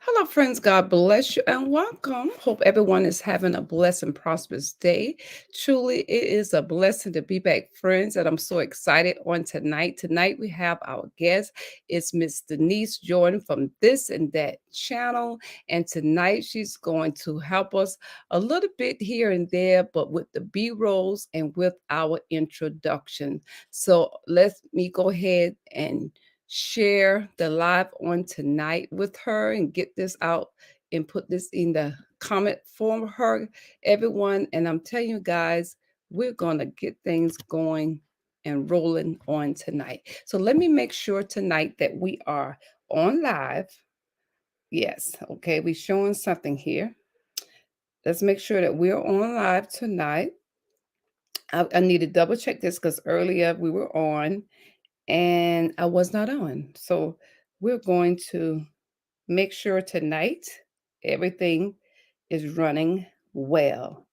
Hello, friends. God bless you and welcome. Hope everyone is having a blessed and prosperous day. Truly, it is a blessing to be back, friends, and I'm so excited on tonight. Tonight, we have our guest. It's Miss Denise Jordan from This and That channel. And tonight, she's going to help us a little bit here and there, but with the B rolls and with our introduction. So, let me go ahead and share the live on tonight with her and get this out and put this in the comment for her, everyone. And I'm telling you guys, we're going to get things going and rolling on tonight. So let me make sure tonight that we are on live. Yes. Okay. We're showing something here. Let's make sure that we're on live tonight. I need to double check this because earlier we were on and I was not on. So we're going to make sure tonight everything is running well.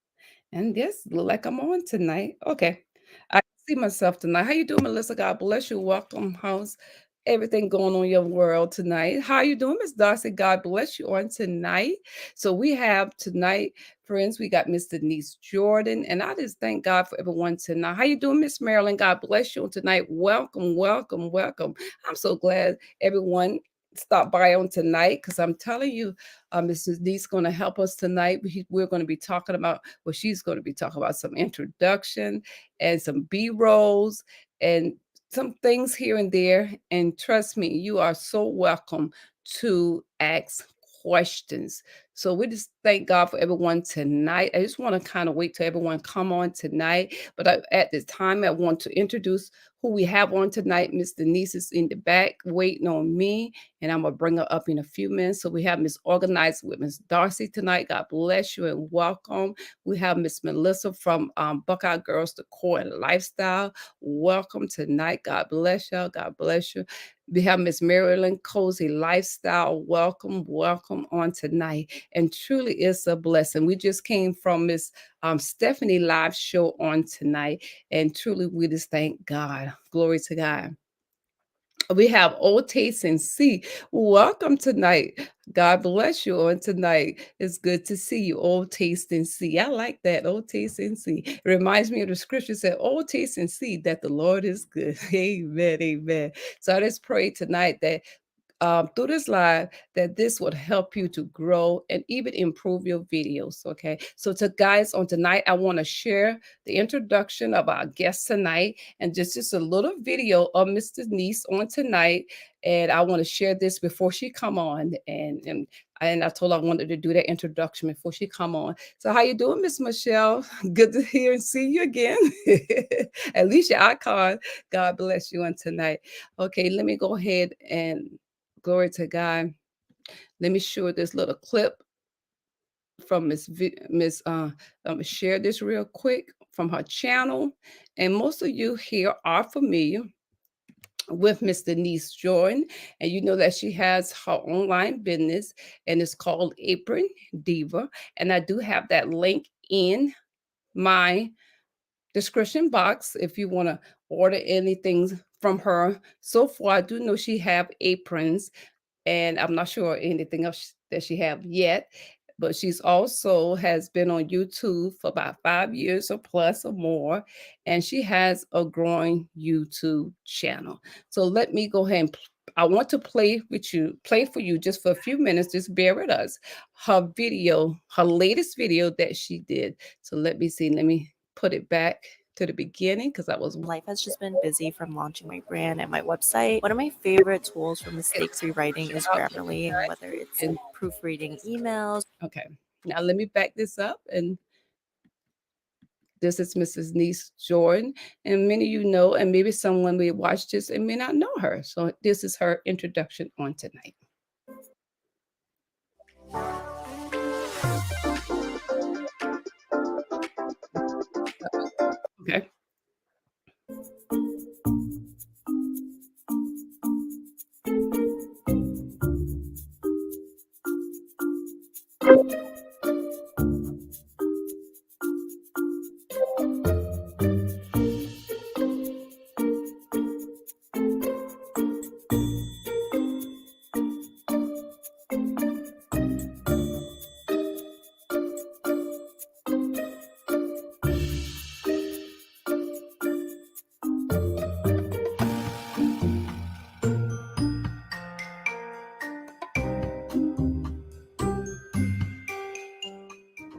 And yes, look like I'm on tonight. Okay. I see myself tonight. How you doing, Melissa? God bless you. Welcome. How's everything going on in your world tonight? How you doing, Miss Darcy? God bless you on tonight. So we have tonight, friends, we got Miss Denise Jordan. And I just thank God for everyone tonight. How you doing, Miss Marilyn? God bless you on tonight. Welcome, welcome, welcome. I'm so glad everyone stopped by on tonight because I'm telling you, Mrs. Dee's going to help us tonight. We're going to be talking about, well, she's going to be talking about some introduction and some B rolls and some things here and there. And trust me, you are so welcome to ask questions. So we just thank God for everyone tonight. I just want to kind of wait till everyone come on tonight. But at this time, I want to introduce who we have on tonight. Miss Denise is in the back waiting on me, and I'm gonna bring her up in a few minutes. So we have Miss Organized with Miss Darcy tonight. God bless you and welcome. We have Miss Melissa from Buckeye Girls Decor and Lifestyle. Welcome tonight. God bless y'all. God bless you. We have Miss Marilyn Cozy Lifestyle. Welcome, welcome on tonight. And truly it's a blessing. We just came from Miss Stephanie live show on tonight. And truly we just thank God. Glory to God. We have Old Taste and See. Welcome tonight. God bless you on tonight. It's good to see you. Old Taste and See. I like that. Old Taste and See. It reminds me of the scripture said, Old Taste and See that the Lord is good. Amen. Amen. So I just pray tonight that through this live that this would help you to grow and even improve your videos. Okay. So to guys on tonight, I want to share the introduction of our guest tonight and just a little video of Mr. Denise on tonight. And I want to share this before she come on. And I told her I wanted to do that introduction before she come on. So how you doing, Miss Michelle? Good to hear and see you again. At least your icon. God bless you on tonight. Okay, let me go ahead and glory to God. Let me show this little clip from Miss. Share this real quick from her channel, and most of you here are familiar with Miss Denise Jordan, and you know that she has her online business, and it's called Apron Diva, and I do have that link in my description box if you want to order anything from her. So far, I do know she have aprons and I'm not sure anything else that she have yet. But she's also has been on YouTube for about 5 years or plus or more, and she has a growing YouTube channel. So let me go ahead and I want to play for you just for a few minutes. Just bear with us. Her video, her latest video that she did. So let me see. Let me put it back to the beginning because I was Life has just been busy from launching my brand and my website. One of my favorite tools for mistake-free writing is Grammarly, and whether it's and proofreading emails. okay. Now let me back this up and this is Mrs. Niece Jordan, and many of you know, and maybe someone may watch this and may not know her. So this is her introduction on tonight. Okay.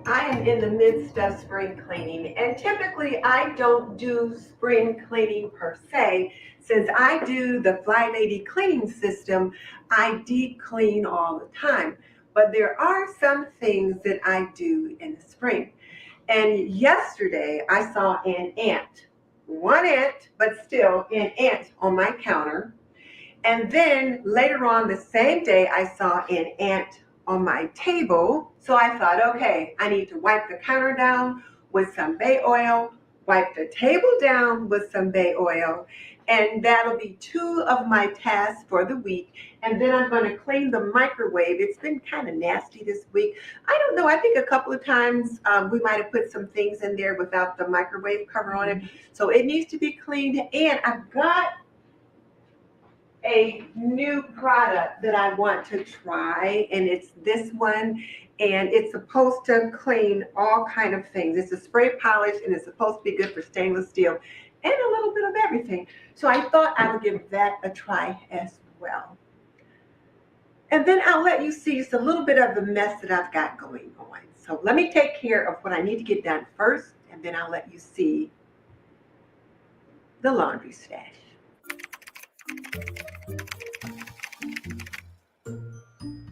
I am in the midst of spring cleaning, and typically I don't do spring cleaning per se. Since I do the Fly Lady cleaning system, I deep clean all the time. But there are some things that I do in the spring. And yesterday I saw an ant, one ant, but still an ant on my counter. And then later on the same day, I saw an ant on my table. So I thought, okay, I need to wipe the counter down with some bay oil, wipe the table down with some bay oil, and that'll be two of my tasks for the week. And then I'm going to clean the microwave. It's been kind of nasty this week. I don't know. I think a couple of times we might have put some things in there without the microwave cover on it. So it needs to be cleaned. And I've got a new product that I want to try, and it's this one, and it's supposed to clean all kind of things. It's a spray polish, and it's supposed to be good for stainless steel and a little bit of everything. So I thought I would give that a try as well. And then I'll let you see just a little bit of the mess that I've got going on. So let me take care of what I need to get done first, and then I'll let you see the laundry stash.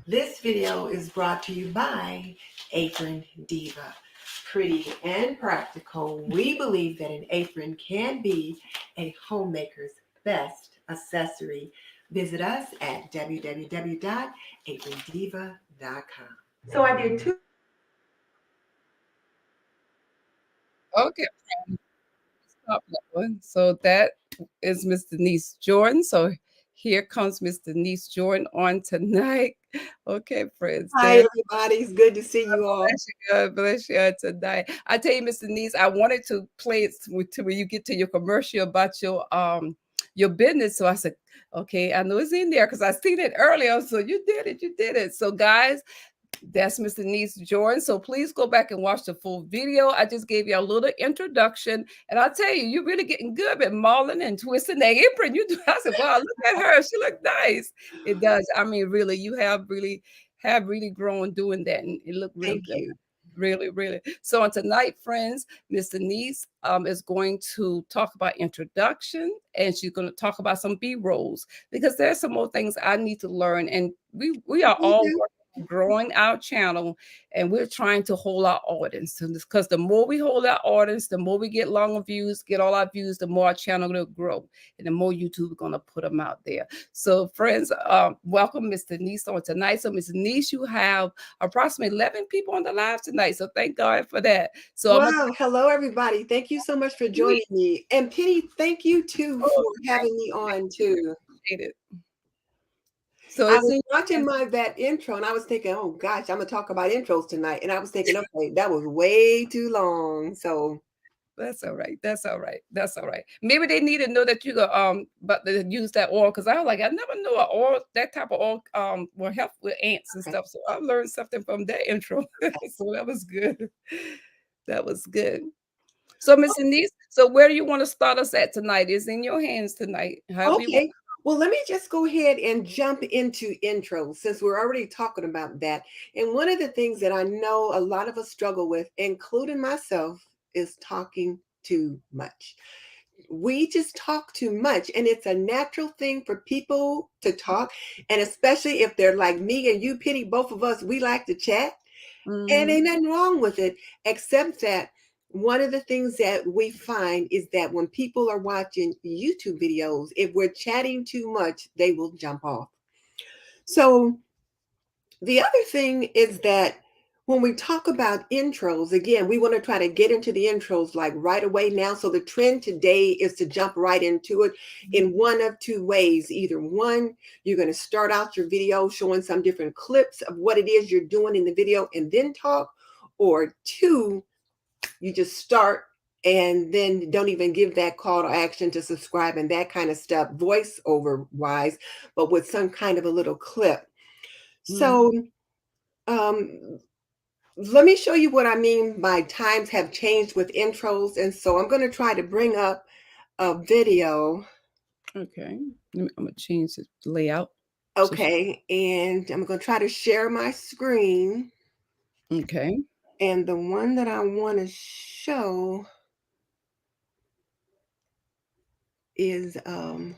This video is brought to you by Apron Diva. Pretty and practical, we believe that an apron can be a homemaker's best accessory. Visit us at www.aprondiva.com. So I did two. Okay, stop that one. So that is Miss Denise Jordan. So here comes Miss Denise Jordan on tonight. Okay, friends. Hi, There. everybody. It's good to see you all. Bless you, God bless you tonight. I tell you, Miss Denise, I wanted to play it to when you get to your commercial about your business. So I said, okay, I know it's in there because I seen it earlier. So you did it, you did it. So guys, that's Miss Denise Jordan. So please go back and watch the full video. I just gave you a little introduction. And I'll tell you, you're really getting good at mauling and twisting that apron. You do. I said, wow, look at her. She looked nice. It does. I mean, really, you have really grown doing that. And it looked real Thank good. you. Really, really. So on tonight, friends, Miss Denise is going to talk about introduction, and she's going to talk about some B rolls because there's some more things I need to learn. And we are Me all too. growing our channel, and we're trying to hold our audience because the more we hold our audience, the more we get longer views, get all our views, the more our channel will grow, and the more YouTube is going to put them out there. So friends, welcome Miss Denise on tonight. So Miss Denise, you have approximately 11 people on the live tonight, so thank God for that. So I'm gonna Wow. Hello, everybody. Thank you so much for joining me. And Penny, thank you too oh, for having me on too. appreciate it. So I is was it watching that intro and I was thinking, oh gosh, I'm gonna talk about intros tonight. And I was thinking, okay, that was way too long. So that's all right. That's all right. That's all right. Maybe they need to know that you go but they use that oil because I was like, I never knew a oil that type of oil will help with ants and okay, stuff. So I learned something from that intro. okay. So that was good. That was good. So Miss Denise, so where do you want to start us at tonight? It's in your hands tonight. However you want. Okay. Well, let me just go ahead and jump into intros since we're already talking about that. And one of the things that I know a lot of us struggle with, including myself, is talking too much. We just talk too much, and it's a natural thing for people to talk, and especially if they're like me and you, Penny, both of us, we like to chat, and Mhm. ain't nothing wrong with it, except that one of the things that we find is that when people are watching YouTube videos, if we're chatting too much, they will jump off. So the other thing is that when we talk about intros, again, we want to try to get into the intros like right away now. So the trend today is to jump right into it in one of two ways. Either one, you're going to start out your video showing some different clips of what it is you're doing in the video and then talk, or two, you just start and then don't even give that call to action to subscribe and that kind of stuff, voiceover wise, but with some kind of a little clip. Mhm. So um, let me show you what I mean by times have changed with intros. And so I'm going to try to bring up a video. Okay. I'm gonna change the layout. So Okay. And I'm going to try to share my screen. okay. And the one that I want to show is I'm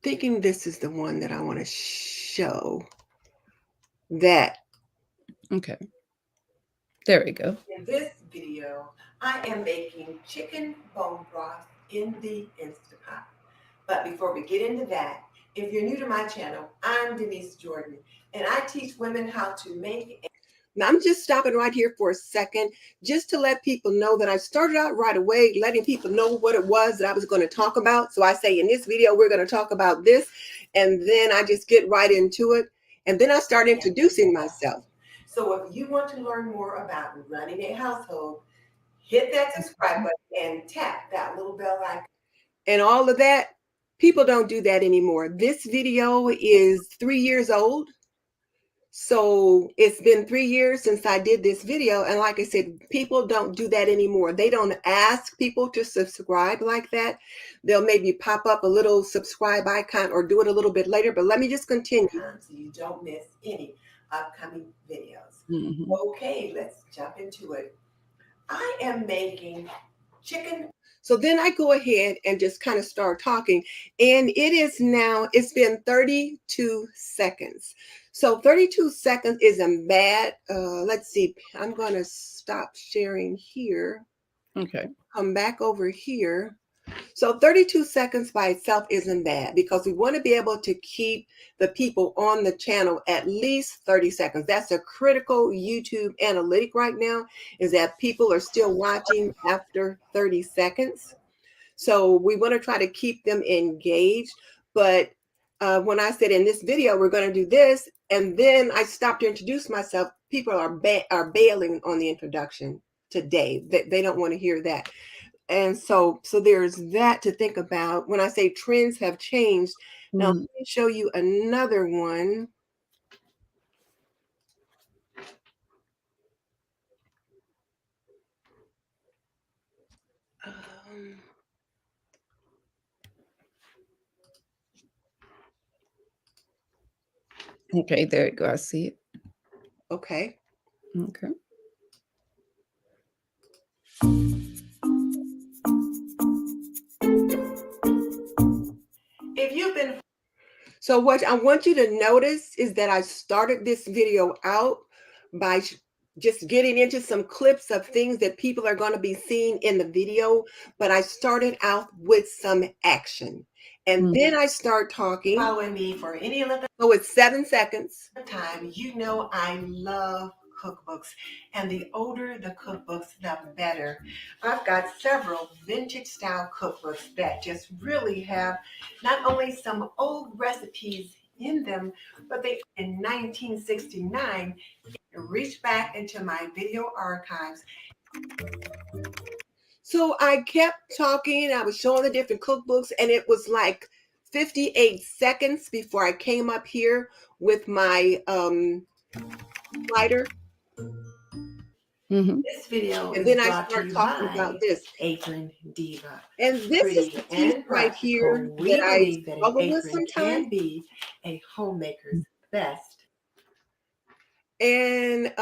thinking this is the one that I want to show that. Okay. There we go. In this video, I am making chicken bone broth in the Instapot. But before we get into that, if you're new to my channel, I'm Denise Jordan, and I teach women how to make. Now, I'm just stopping right here for a second just to let people know that I started out right away letting people know what it was that I was going to talk about. So I say in this video, we're going to talk about this, and then I just get right into it. And then I start introducing myself. So if you want to learn more about running a household, hit that subscribe button and tap that little bell icon. And all of that, people don't do that anymore. This video is 3 years old. So it's been 3 years since I did this video. And like I said, people don't do that anymore. They don't ask people to subscribe like that. They'll maybe pop up a little subscribe icon or do it a little bit later. But let me just continue so you don't miss any upcoming videos. Mhm. Okay, let's jump into it. I am making chicken. So then I go ahead and just kind of start talking. And it's been 32 seconds. So 32 seconds isn't bad. Let's see, I'm going to stop sharing here. Okay. Come back over here. So 32 seconds by itself isn't bad because we want to be able to keep the people on the channel at least 30 seconds. That's a critical YouTube analytic right now, is that people are still watching after 30 seconds. So we want to try to keep them engaged. But when I said in this video, we're going to do this, and then I stopped to introduce myself, people are bailing on the introduction today. They don't want to hear that. And so there's that to think about when I say trends have changed. Now, let me show you another one. Okay, there you go. I see it. Okay. Okay. If you've been So what I want you to notice is that I started this video out by just getting into some clips of things that people are going to be seeing in the video, but I started out with some action. And then I start talking. Following me for any of the. So it's 7 seconds. Time, you know I love cookbooks, and the older the cookbooks, the better. I've got several vintage style cookbooks that just really have not only some old recipes in them, but they in 1969 reached back into my video archives. So I kept talking, I was showing the different cookbooks, and it was like 58 seconds before I came up here with my slider. This video and then I start talking about this Apron Diva. And this is the piece right here that I struggle with sometimes. Can be a homemaker's best. And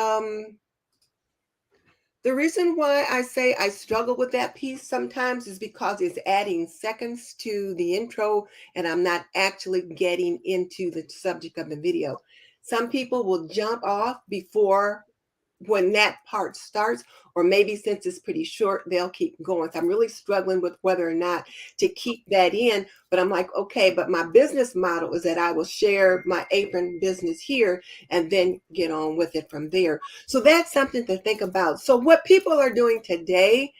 the reason why I say I struggle with that piece sometimes is because it's adding seconds to the intro and I'm not actually getting into the subject of the video. Some people will jump off before when that part starts, or maybe since it's pretty short, they'll keep going. So I'm really struggling with whether or not to keep that in, but I'm like, okay, but my business model is that I will share my apron business here and then get on with it from there. So that's something to think about. So what people are doing today,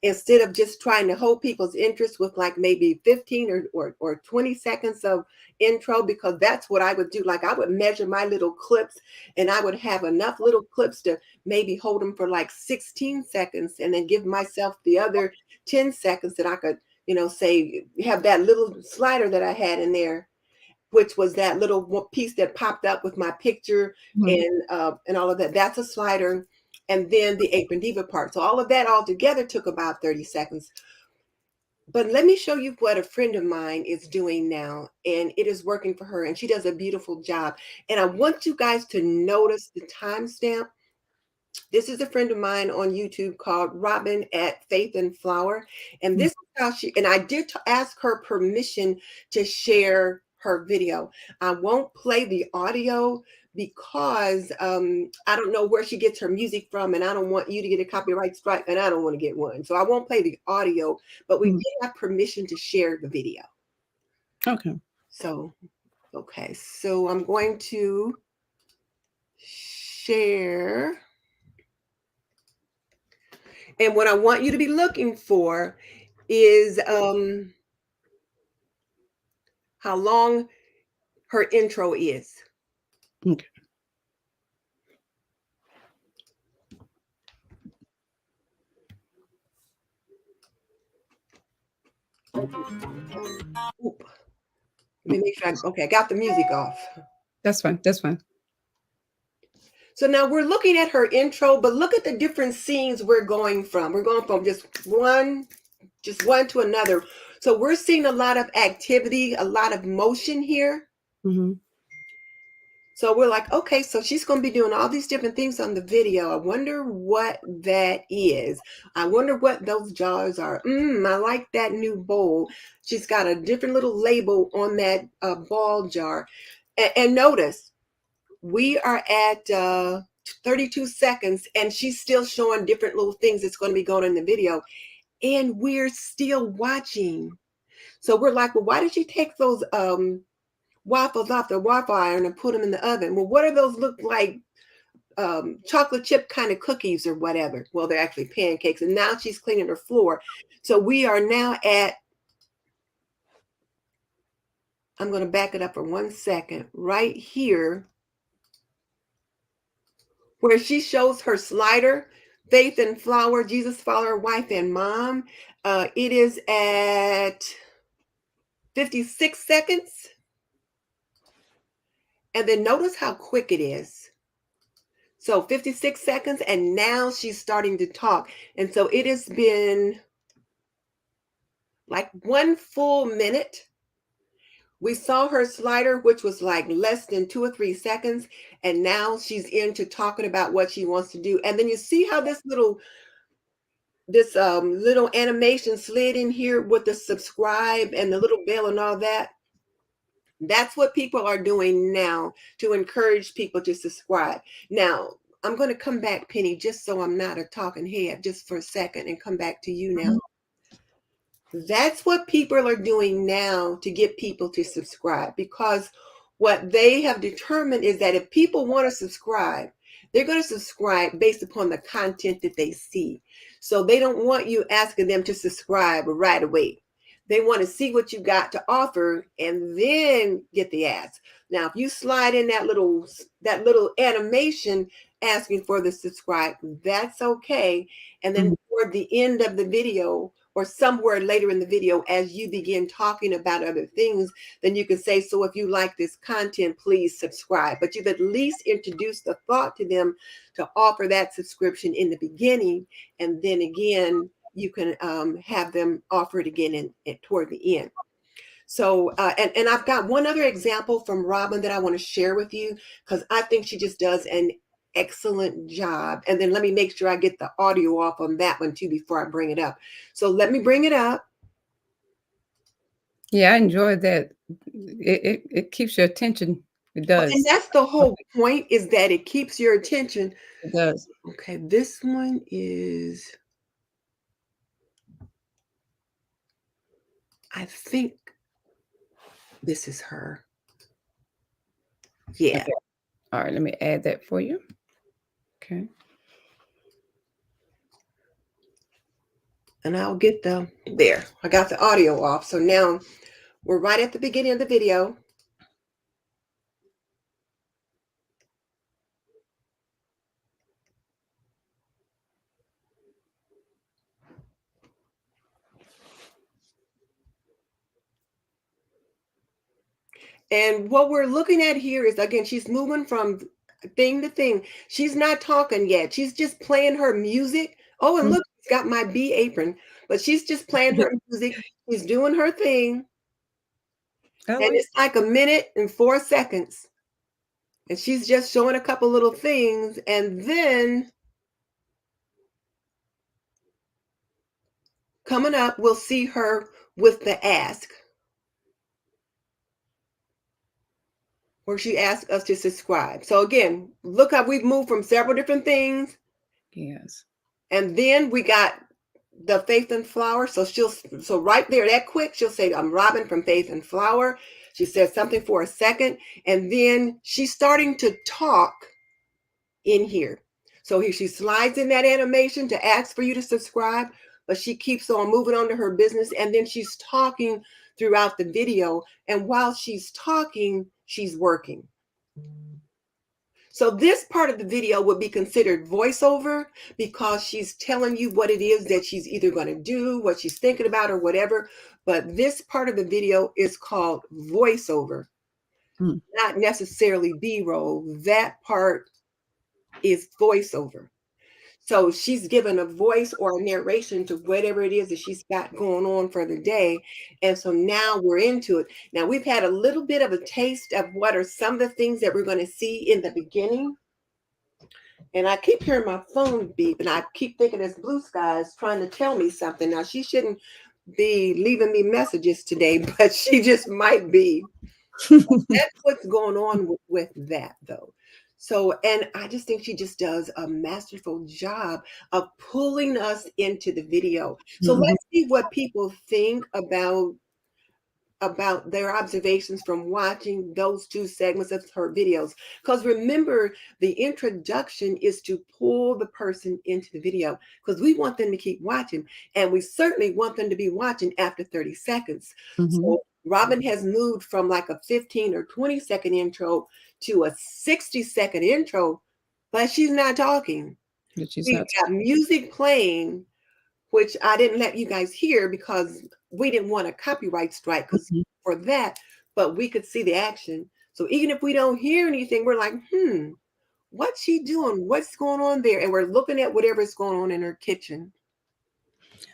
instead of just trying to hold people's interest with like maybe 15 or 20 seconds of intro, because that's what I would do. Like I would measure my little clips and I would have enough little clips to maybe hold them for like 16 seconds and then give myself the other 10 seconds that I could, say have that little slider that I had in there, which was that little piece that popped up with my picture and all of that. That's a slider. And then the Apron Diva part. So all of that all together took about 30 seconds. But let me show you what a friend of mine is doing now, and it is working for her, and she does a beautiful job. And I want you guys to notice the timestamp. This is a friend of mine on YouTube called Robin at Faith and Flower. And this is how and I did ask her permission to share her video. I won't play the audio because I don't know where she gets her music from, and I don't want you to get a copyright strike, and I don't want to get one. So I won't play the audio, but we did have permission to share the video. Okay. So, okay. So I'm going to share. And what I want you to be looking for is how long her intro is. Okay. Oop. Let me make sure okay, I got the music off. That's fine. That's fine. So now we're looking at her intro, but look at the different scenes we're going from. We're going from just one to another. So we're seeing a lot of activity, a lot of motion here. Mm-hmm. So we're like, okay, so she's going to be doing all these different things on the video. I wonder what that is. I wonder what those jars are. I like that new bowl. She's got a different little label on that ball jar. And notice, we are at 32 seconds, and she's still showing different little things that's going to be going in the video. And we're still watching. So we're like, well, why did she take those waffles off the waffle iron and put them in the oven? Well, what do those look like? Chocolate chip kind of cookies or whatever. Well, they're actually pancakes. And now she's cleaning her floor. So we are now at, I'm going to back it up for 1 second, right here, where she shows her slider, Faith and Flower, Jesus Follower, Wife and Mom. It is at 56 seconds. And then notice how quick it is. So 56 seconds, and now she's starting to talk. And so it has been like 1 full minute. We saw her slider, which was like less than 2 or 3 seconds. And now she's into talking about what she wants to do. And then you see how this little animation slid in here with the subscribe and the little bell and all that. That's what people are doing now to encourage people to subscribe. Now, I'm going to come back, Penny, just so I'm not a talking head just for a second, and come back to you now. That's what people are doing now to get people to subscribe, because what they have determined is that if people want to subscribe, they're going to subscribe based upon the content that they see. So they don't want you asking them to subscribe right away. They want to see what you got to offer and then get the ads. Now, if you slide in that little animation asking for the subscribe, that's okay. And then toward the end of the video, or somewhere later in the video, as you begin talking about other things, then you can say, so if you like this content, please subscribe. But you've at least introduced the thought to them to offer that subscription in the beginning. And then again, you can have them offer it again toward the end. So, and I've got one other example from Robin that I want to share with you, because I think she just does an excellent job. And then let me make sure I get the audio off on that one too before I bring it up. So let me bring it up. Yeah, I enjoy that. It keeps your attention. It does. And that's the whole point, is that it keeps your attention. It does. Okay, this one is, I think this is her. Yeah. Okay. All right, let me add that for you. Okay. And I'll get there. I got the audio off. So now we're right at the beginning of the video. And what we're looking at here is, again, she's moving from thing to thing. She's not talking yet. She's just playing her music. Oh, and look, She's got my bee apron, but she's just playing her music. She's doing her thing. Oh, And it's like a minute and 4 seconds. And she's just showing a couple little things. And then coming up, we'll see her with the ask, where she asks us to subscribe. So again, look how we've moved from several different things. yes. And then we got the Faith and Flower. So right there, that quick, she'll say, I'm Robin from Faith and Flower. She says something for a second, and then she's starting to talk in here. So here she slides in that animation to ask for you to subscribe, but she keeps on moving on to her business, and then she's talking throughout the video. And while she's talking, she's working. So this part of the video would be considered voiceover because she's telling you what it is that she's either going to do, what she's thinking about, or whatever. But this part of the video is called voiceover, not necessarily B-roll. That part is voiceover. So she's given a voice or a narration to whatever it is that she's got going on for the day. And so now we're into it. Now we've had a little bit of a taste of what are some of the things that we're going to see in the beginning. And I keep hearing my phone beep, and I keep thinking it's Blue Skies trying to tell me something. Now, she shouldn't be leaving me messages today, but she just might be. That's what's going on with that, though. So, and I just think she just does a masterful job of pulling us into the video. So let's see what people think about their observations from watching those two segments of her videos. Because remember, the introduction is to pull the person into the video because we want them to keep watching. And we certainly want them to be watching after 30 seconds. So Robin has moved from like a 15 or 20-second intro to a 60-second intro, but she's not talking. We've got music playing, which I didn't let you guys hear because we didn't want a copyright strike because for that, but we could see the action. So even if we don't hear anything, we're like, what's she doing? What's going on there? And we're looking at whatever's going on in her kitchen.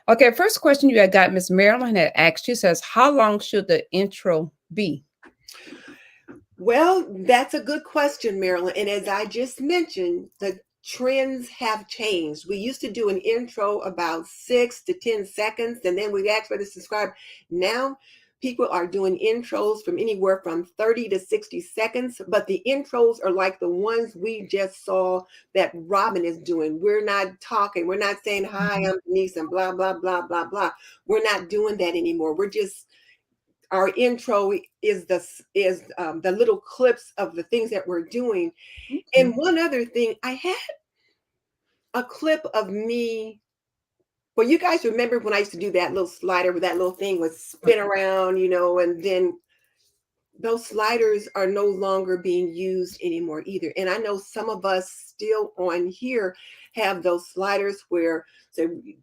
Okay, first question you had got, Miss Marilyn had asked you says, how long should the intro be? Well, that's a good question, Marilyn. And as I just mentioned, the trends have changed. We used to do an intro about 6 to 10 seconds, and then we'd ask for the subscribe. Now, people are doing intros from anywhere from 30 to 60 seconds, but the intros are like the ones we just saw that Robin is doing. We're not talking. We're not saying, hi, I'm Denise, and blah, blah, blah, blah, blah. We're not doing that anymore. We're just our intro is the little clips of the things that we're doing. And one other thing, I had a clip of me. Well, you guys remember when I used to do that little slider where that little thing would spin around, and then those sliders are no longer being used anymore either. And I know some of us still on here have those sliders where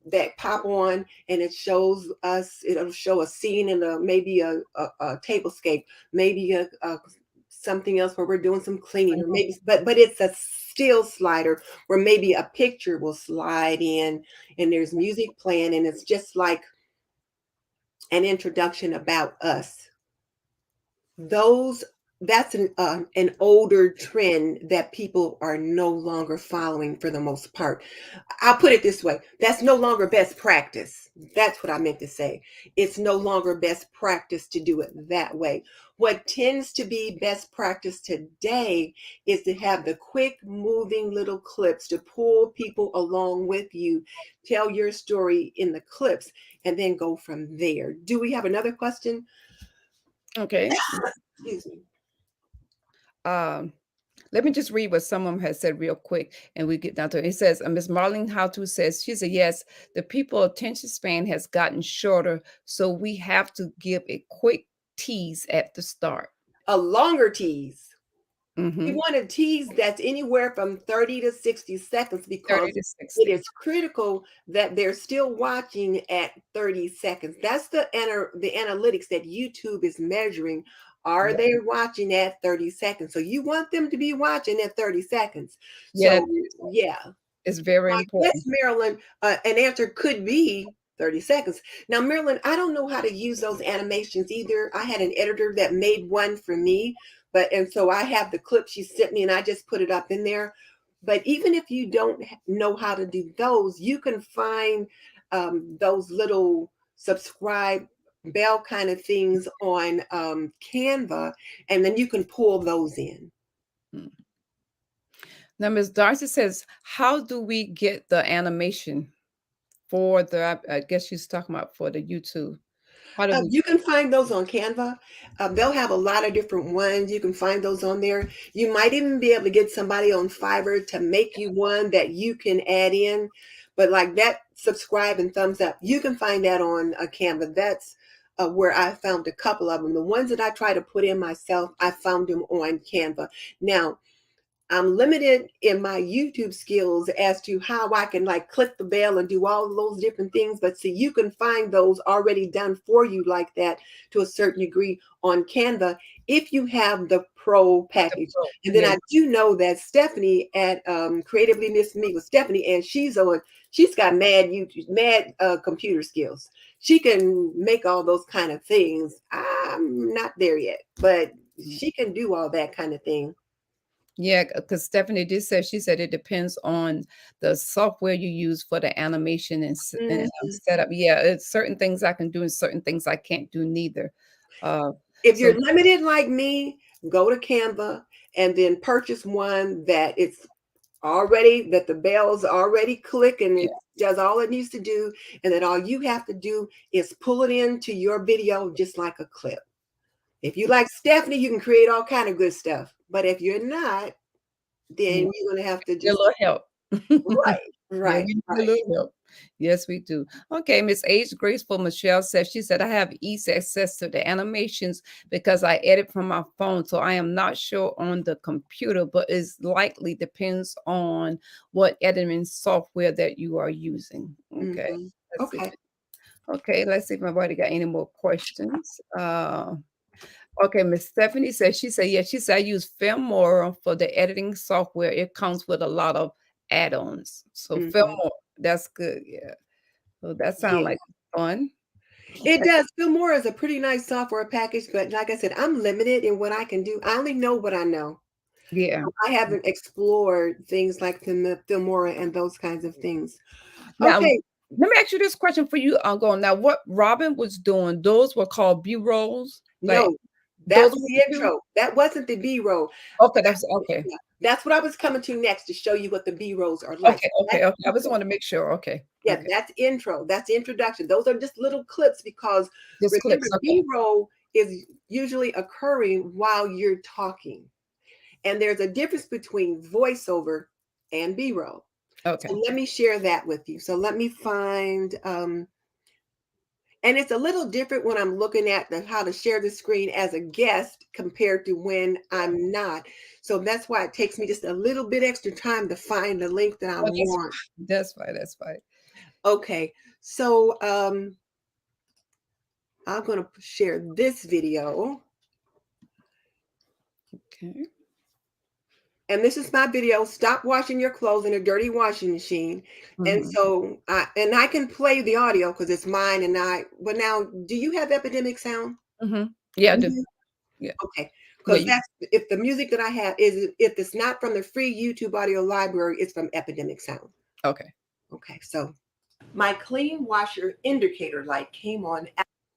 that pop on and it shows us, it'll show a scene in maybe a tablescape, maybe a something else where we're doing some cleaning, or maybe, but it's a still slider where maybe a picture will slide in and there's music playing and it's just like an introduction about us. That's an older trend that people are no longer following for the most part. I'll put it this way, that's no longer best practice. That's what I meant to say. It's no longer best practice to do it that way. What tends to be best practice today is to have the quick moving little clips to pull people along with you, tell your story in the clips, and then go from there. Do we have another question? Okay. Excuse me. Let me just read what someone has said real quick and we get down to it. It says, Miss Marlene How To says, she said, yes, the people attention span has gotten shorter, so we have to give a quick tease at the start. A longer tease. We want a tease that's anywhere from 30 to 60 seconds because it is critical that they're still watching at 30 seconds. That's the analytics that YouTube is measuring. Are they watching at 30 seconds? So you want them to be watching at 30 seconds. So, yeah. It's very Yes, important. Marilyn, an answer could be 30 seconds. Now, Marilyn, I don't know how to use those animations either. I had an editor that made one for me, and so I have the clip she sent me and I just put it up in there. But even if you don't know how to do those, you can find those little subscribe bell kind of things on Canva, and then you can pull those in. Mm. Now, Ms. Darcy says, how do we get the animation for I guess she's talking about for the YouTube. How do we You can find those on Canva. They'll have a lot of different ones. You can find those on there. You might even be able to get somebody on Fiverr to make you one that you can add in. But like that, subscribe and thumbs up, you can find that on Canva. That's where I found a couple of them. The ones that I try to put in myself, I found them on Canva. Now, I'm limited in my YouTube skills as to how I can like click the bell and do all of those different things. But see, you can find those already done for you like that to a certain degree on Canva if you have the pro the package. pro? And then Yeah, I do know that Stephanie at Creatively Miss Me with Stephanie, and she's got mad computer skills. She can make all those kind of things. I'm not there yet, but mm, she can do all that kind of thing. yeah, because Stephanie did say she said it depends on the software you use for the animation and Mhm. setup. Yeah, it's certain things I can do and certain things I can't do neither. Uh, If so you're limited like me, go to Canva and then purchase one that the bells already click and yeah, it does all it needs to do. And then all you have to do is pull it into your video just like a clip. If you like Stephanie, you can create all kind of good stuff. But if you're not, yeah, then you're going to have to need a just, little help. right, Yeah, right, we need a right. little help. Yes, we do. Okay, Miss Age Graceful Michelle says she said I have easy access to the animations because I edit from my phone, so I am not sure on the computer, but it's likely depends on what editing software that you are using. Okay, Hmm. let's see. Okay. Okay, let's see if nobody got any more questions. Okay, Miss Stephanie said she said, yeah, she said I use Filmora for the editing software. It comes with a lot of add-ons. So Hmm. Filmora, that's good. Yeah. So that sounds Yeah. like fun. It Okay. does. Filmora is a pretty nice software package, but like I said, I'm limited in what I can do. I only know what I know. Yeah. I haven't explored things like Filmora and those kinds of things. Now, Okay, let me ask you this question for you, going now. What Robin was doing, those were called B-rolls. Like no, that those was were the what you do? intro. That wasn't the B-roll. Okay, that's okay. Yeah, that's what I was coming to next to show you what the B-rolls are like. Okay, That's okay, okay. I just intro. want to make sure. Okay, Yeah, okay. that's intro. That's introduction. Those are just little clips because Just remember, clips. Okay. B-roll is usually occurring while you're talking. And there's a difference between voiceover and B-roll. So Okay. let me share that with you. So let me find, and it's a little different when I'm looking at how to share the screen as a guest compared to when I'm not. So that's why it takes me just a little bit extra time to find the link that I Oh, that's want. that's fine. That's fine. Okay, so I'm going to share this video. Okay. And this is my video, stop washing your clothes in a dirty washing machine. And Mhm. so I can play the audio because it's mine but now, do you have Epidemic sound? Mhm. Yeah, I You do. do? Yeah. Okay. Well, Because you if the music that I have if it's not from the free YouTube audio library, it's from Epidemic Sound. okay. Okay, so my clean washer indicator light came on.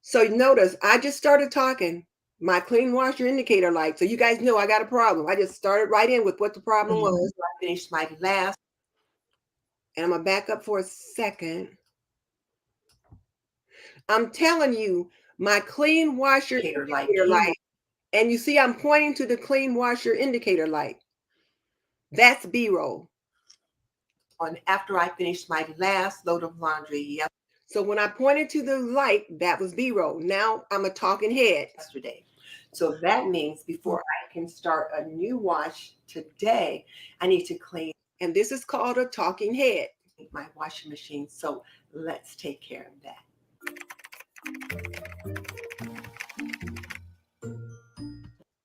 So notice I just started talking. My clean washer indicator light. So you guys know I got a problem. I just started right in with what the problem Mhm. was. I finished my last, and I'm gonna back up for a second. I'm telling you, my clean washer indicator light, and you see I'm pointing to the clean washer indicator light. That's B-roll. On after I finished my last load of laundry. Yep. So when I pointed to the light, that was B-roll. Now I'm a talking head. Yesterday. So that means before I can start a new wash today, I need to clean. And this is called a talking head. My washing machine. So let's take care of that.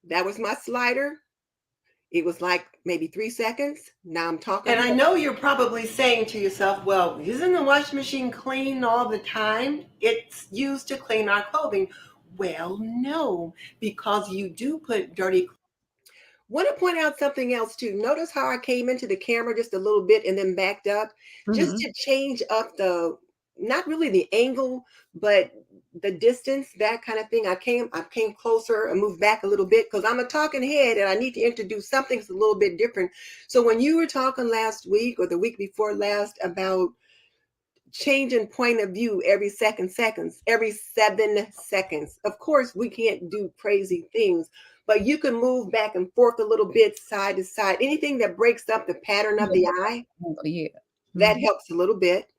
That was my slider. It was like maybe 3 seconds. Now I'm talking. And I know you're probably saying to yourself, well, isn't the washing machine clean all the time? It's used to clean our clothing. Well, no, because you do put dirty. Want to point out something else too. Notice how I came into the camera just a little bit and then backed up, just Mhm. to change up the, not really the angle, but the distance, that kind of thing. I came closer and moved back a little bit because I'm a talking head and I need to introduce something that's a little bit different. So when you were talking last week or the week before last about changing point of view every every 7 seconds. Of course, we can't do crazy things, but you can move back and forth a little bit, side to side. Anything that breaks up the pattern of the eye, Oh, yeah. that Mhm. helps a little bit.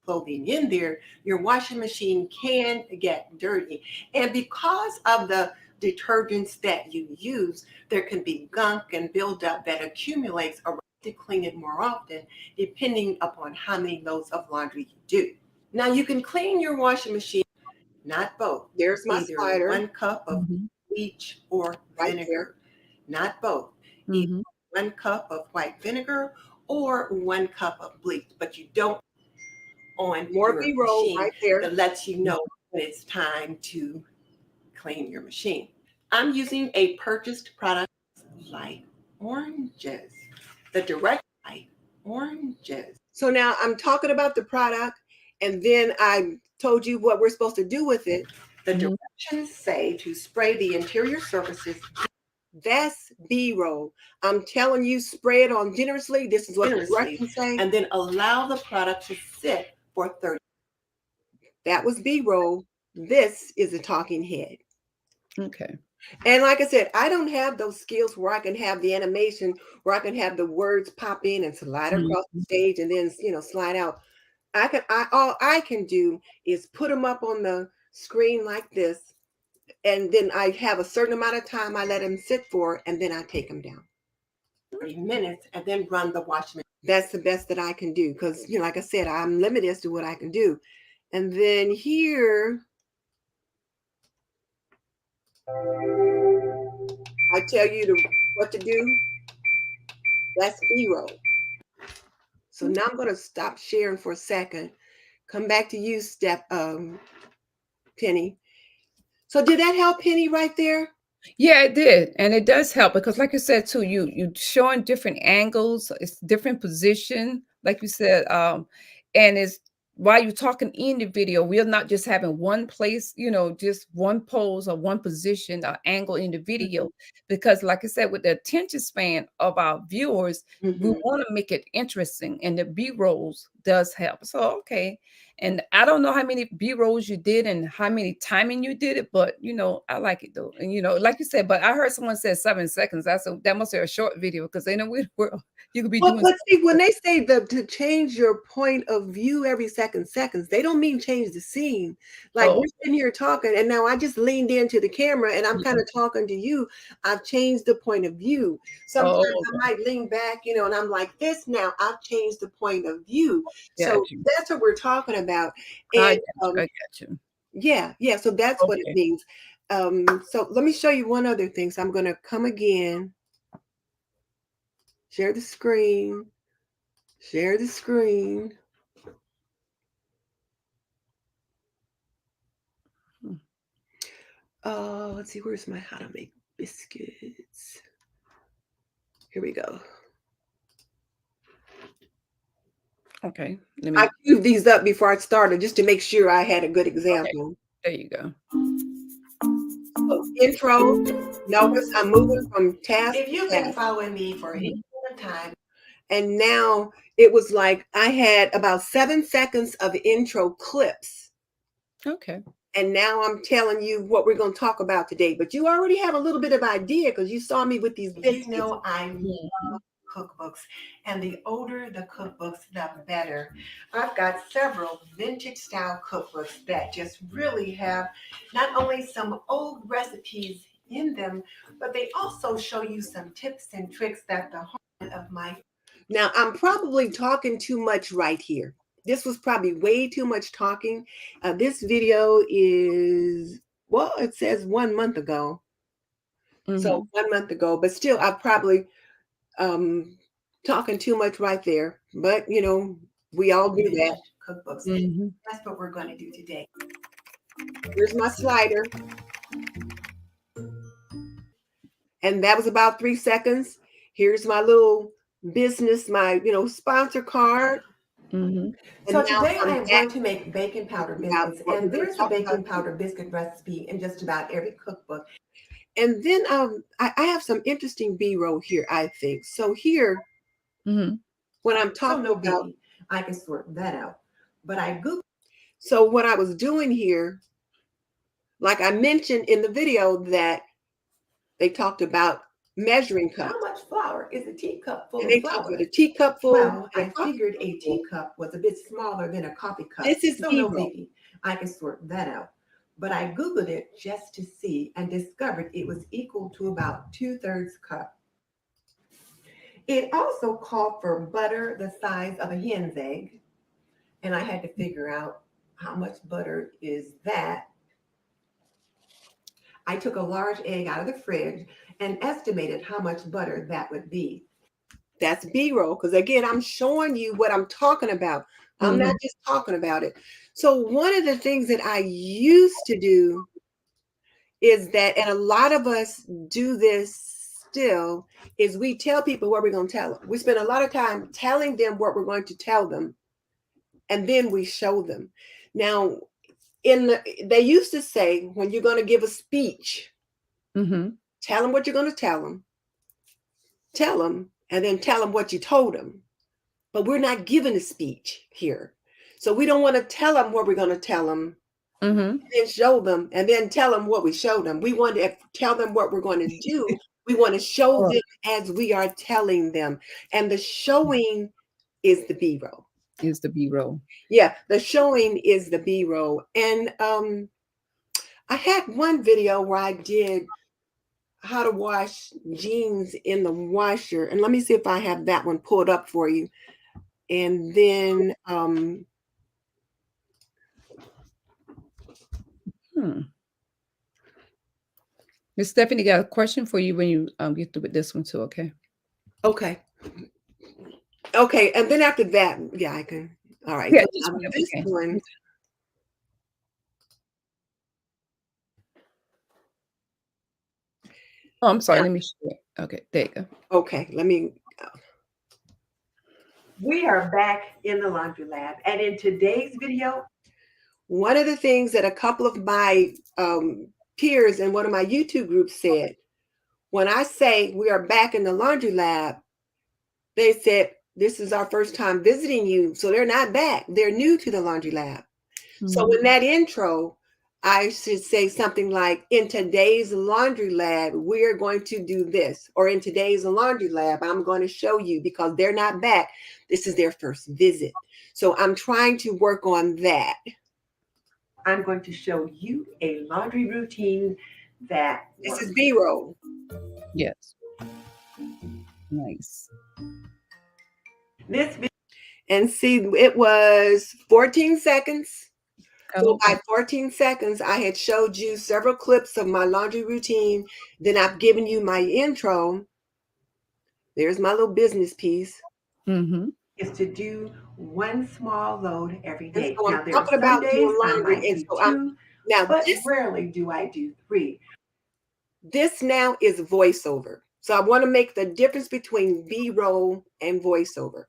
Clothing in there, your washing machine can get dirty. And because of the detergents that you use, there can be gunk and buildup that accumulates around to clean it more often, depending upon how many loads of laundry you do. Now, you can clean your washing machine, not both, There's my either slider 1 cup of Mhm. bleach or right there. vinegar, not both, either Mhm. 1 cup of white vinegar or 1 cup of bleach, but you don't on More your B-roll machine right there. that lets you know when it's time to clean your machine. I'm using a purchased product like oranges, the direct light oranges. So now I'm talking about the product, and then I told you what we're supposed to do with it. The Mhm. directions say to spray the interior surfaces That's B-roll. I'm telling you, spray it on generously. This is what the generously directions say. and then allow the product to sit for 30. That was B-roll. This is a talking head. Okay. And like I said, I don't have those skills where I can have the animation, where I can have the words pop in and slide across the Mhm. stage and then slide out. All I can do is put them up on the screen like this, and then I have a certain amount of time I let them sit for, and then I take them down. 30 minutes and then run the washing machine. That's the best that I can do because like I said, I'm limited as to what I can do. And then here I tell you what to do. That's B-roll. So now I'm going to stop sharing for a second. Come back to you, Penny. So did that help, Penny, right there? Yeah, it did, and it does help because, like you said too, you showing different angles, it's different position, like you said, and it's while you're talking in the video, we're not just having one place, just one pose or one position or angle in the video, because, like I said, with the attention span of our viewers, we Mm-hmm. want to make it interesting, and the B rolls does help. So, okay, and I don't know how many B rolls you did and how many timing you did it, but I like it though. And like you said, but I heard someone say 7 seconds. That must be a short video because they know you could be Well, doing but see, when stuff. they say to change your point of view every seconds, they don't mean change the scene. Like Oh, we're sitting here talking, and now I just leaned into the camera and I'm kind mhm. of talking to you. I've changed the point of view. Sometimes Oh, I might lean back, and I'm like this now. I've changed the point of view. So got you. that's what we're talking about. I And got you. I got you. yeah. So that's what it Okay. means. So let me show you one other thing. So I'm going to come again, share the screen. Share the screen. Hmm. Let's see, where's my how to make biscuits? Here we go. Okay. Let I me. queued these up before I started just to make sure I had a good Okay. example. There you go. So, intro, notice I'm moving from task If to you've been task. following me for any Mhm. time, And now it was like I had about 7 seconds of intro clips. Okay. And now I'm telling you what we're going to talk about today. But you already have a little bit of idea because you saw me with these biscuits. I Mhm. love cookbooks, and the older the cookbooks, the better. I've got several vintage style cookbooks that just really have not only some old recipes in them, but they also show you some tips and tricks that the heart of my. Now, I'm probably talking too much right here. This was probably way too much talking. This video is, well, it says 1 month ago. So Mhm. 1 month ago, but still, I probably talking too much right there. But we all do that. cookbooks. Mhm. That's what we're going to do today. Here's my slider, and that was about 3 seconds. Here's my little business, my sponsor card, Mhm. and So now today I'm I am back going to make baking powder about biscuits, what we're and going to there's a talk about baking here. powder biscuit recipe in just about every cookbook. And then I have some interesting B-roll here, I think. So here, Mhm. when I'm So talking no about, biggie. I can sort that out. But I Googled so what I was doing here, like I mentioned in the video that they talked about measuring cups, how much flour is a teacup full and of they talked about flour? a teacup full Well, and a I coffee figured cup a full. teacup was a bit smaller than a coffee cup. This is So no B-roll. biggie. I can sort that out. But I Googled it just to see and discovered it was equal to about 2/3 cup. It also called for butter the size of a hen's egg. And I had to figure out how much butter is that. I took a large egg out of the fridge and estimated how much butter that would be. That's B-roll, because again, I'm showing you what I'm talking about. I'm not Mhm. just talking about it. So one of the things that I used to do is that, and a lot of us do this still, is we tell people what we're going to tell them. We spend a lot of time telling them what we're going to tell them, and then we show them. Now, they used to say when you're going to give a speech, Mhm. tell them what you're going to tell them, and then tell them what you told them. But we're not giving a speech here. So we don't want to tell them what we're going to tell them, Mhm. then show them, and then tell them what we showed them. We want to tell them what we're going to do. We want to show Oh, them as we are telling them. And the showing is the B-roll. is the B-roll. Yeah, the showing is the B-roll. And I had one video where I did how to wash jeans in the washer. And let me see if I have that one pulled up for you. And then Hmm. Miss Stephanie got a question for you when you get through with this one too, okay? okay. Okay, and then after that, yeah, I can. All right. Yeah, So just now whenever you this can. one, Oh, I'm sorry. now, Let me share it. Okay, there you go. okay, let me. We are back in the laundry lab, and in today's video, One of the things that a couple of my peers in one of my YouTube groups said, when I say we are back in the laundry lab, they said, this is our first time visiting you. So they're not back. They're new to the laundry lab. So Mhm. in that intro, I should say something like, in today's laundry lab, we're going to do this. Or in today's laundry lab, I'm going to show you, because they're not back. This is their first visit. So I'm trying to work on that. I'm going to show you a laundry routine that This is works. B-roll. Yes. Nice. This video And see, it was 14 seconds. Oh, So okay. by 14 seconds, I had showed you several clips of my laundry routine. Then I've given you my intro. There's my little business piece. Mhm. is to do one small load every And day. so I'm Now, there are talking some about days doing I laundry. might And do so I'm two, now but rarely do I do three. this now is voiceover. So I want to make the difference between B-roll and voiceover.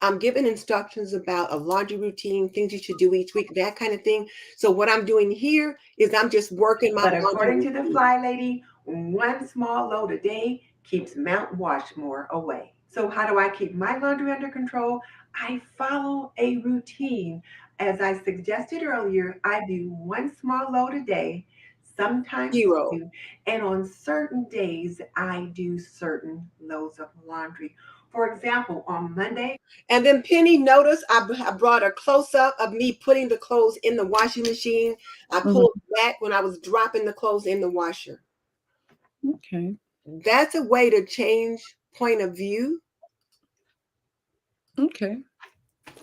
I'm giving instructions about a laundry routine, things you should do each week, that kind of thing. So what I'm doing here is I'm just working my But laundry according to the routine. Fly Lady, one small load a day keeps Mount Washmore away. So, how do I keep my laundry under control? I follow a routine. As I suggested earlier, I do one small load a day, sometimes B-roll. two, and on certain days, I do certain loads of laundry. For example, on Monday, And then Penny, notice I brought a close up of me putting the clothes in the washing machine. I Mhm. pulled back when I was dropping the clothes in the washer. Okay. That's a way to change point of view. Okay.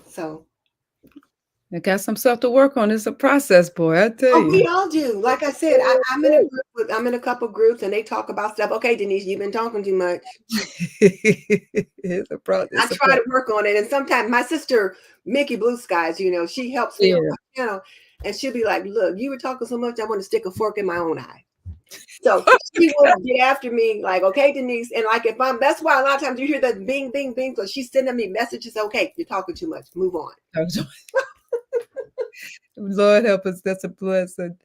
So I got some stuff to work on. It's a process, boy, I tell Oh, you. we all do. Like I said, I'm in a couple groups and they talk about stuff. Okay, Denise, you've been talking too much. It's a pro I it's a try pro to work on it. And sometimes my sister, Mickey Blue Skies, she helps me on Yeah. my channel. And she'll be like, look, you were talking so much, I want to stick a fork in my own eye. So she will get after me, like, okay, Denise. And like, that's why a lot of times you hear that bing, bing, bing. So she's sending me messages. Okay, you're talking too much. Move on. Lord help us, that's a blessing.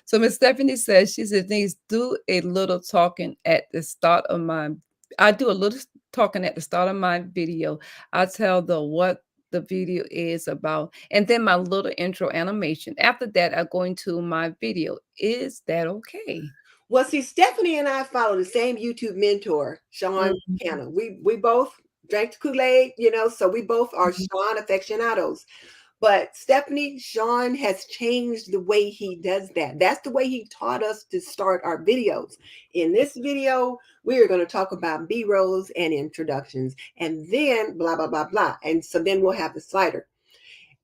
So Miss Stephanie says, she said, "Denise, do a little talking at the start of my I do a little talking at the start of my video. I tell the what the video is about, and then my little intro animation. After that, I go into my video. Is that okay?" Well, see, Stephanie and I follow the same YouTube mentor, Sean Mhm, Cannon. We both drank the Kool-Aid, so we both are mhm, Sean aficionados. But Stephanie, Sean has changed the way he does that. That's the way he taught us to start our videos. In this video, we are going to talk about B-rolls and introductions, and then blah, blah, blah, blah. And so then we'll have the slider.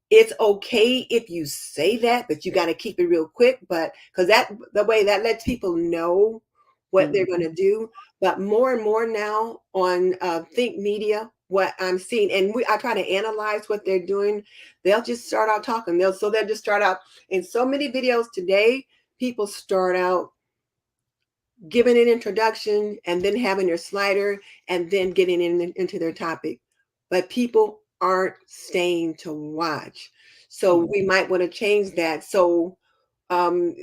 It's okay if you say that, but you got to keep it real quick. But because the way that lets people know what they're mhm, going to do. But more and more now on Think Media, what I'm seeing, and I try to analyze what they're doing. They'll just start out talking. They'll just start out in so many videos today. People start out giving an introduction and then having their slider and then getting into their topic. But people aren't staying to watch. So mhm. we might want to change that. So um,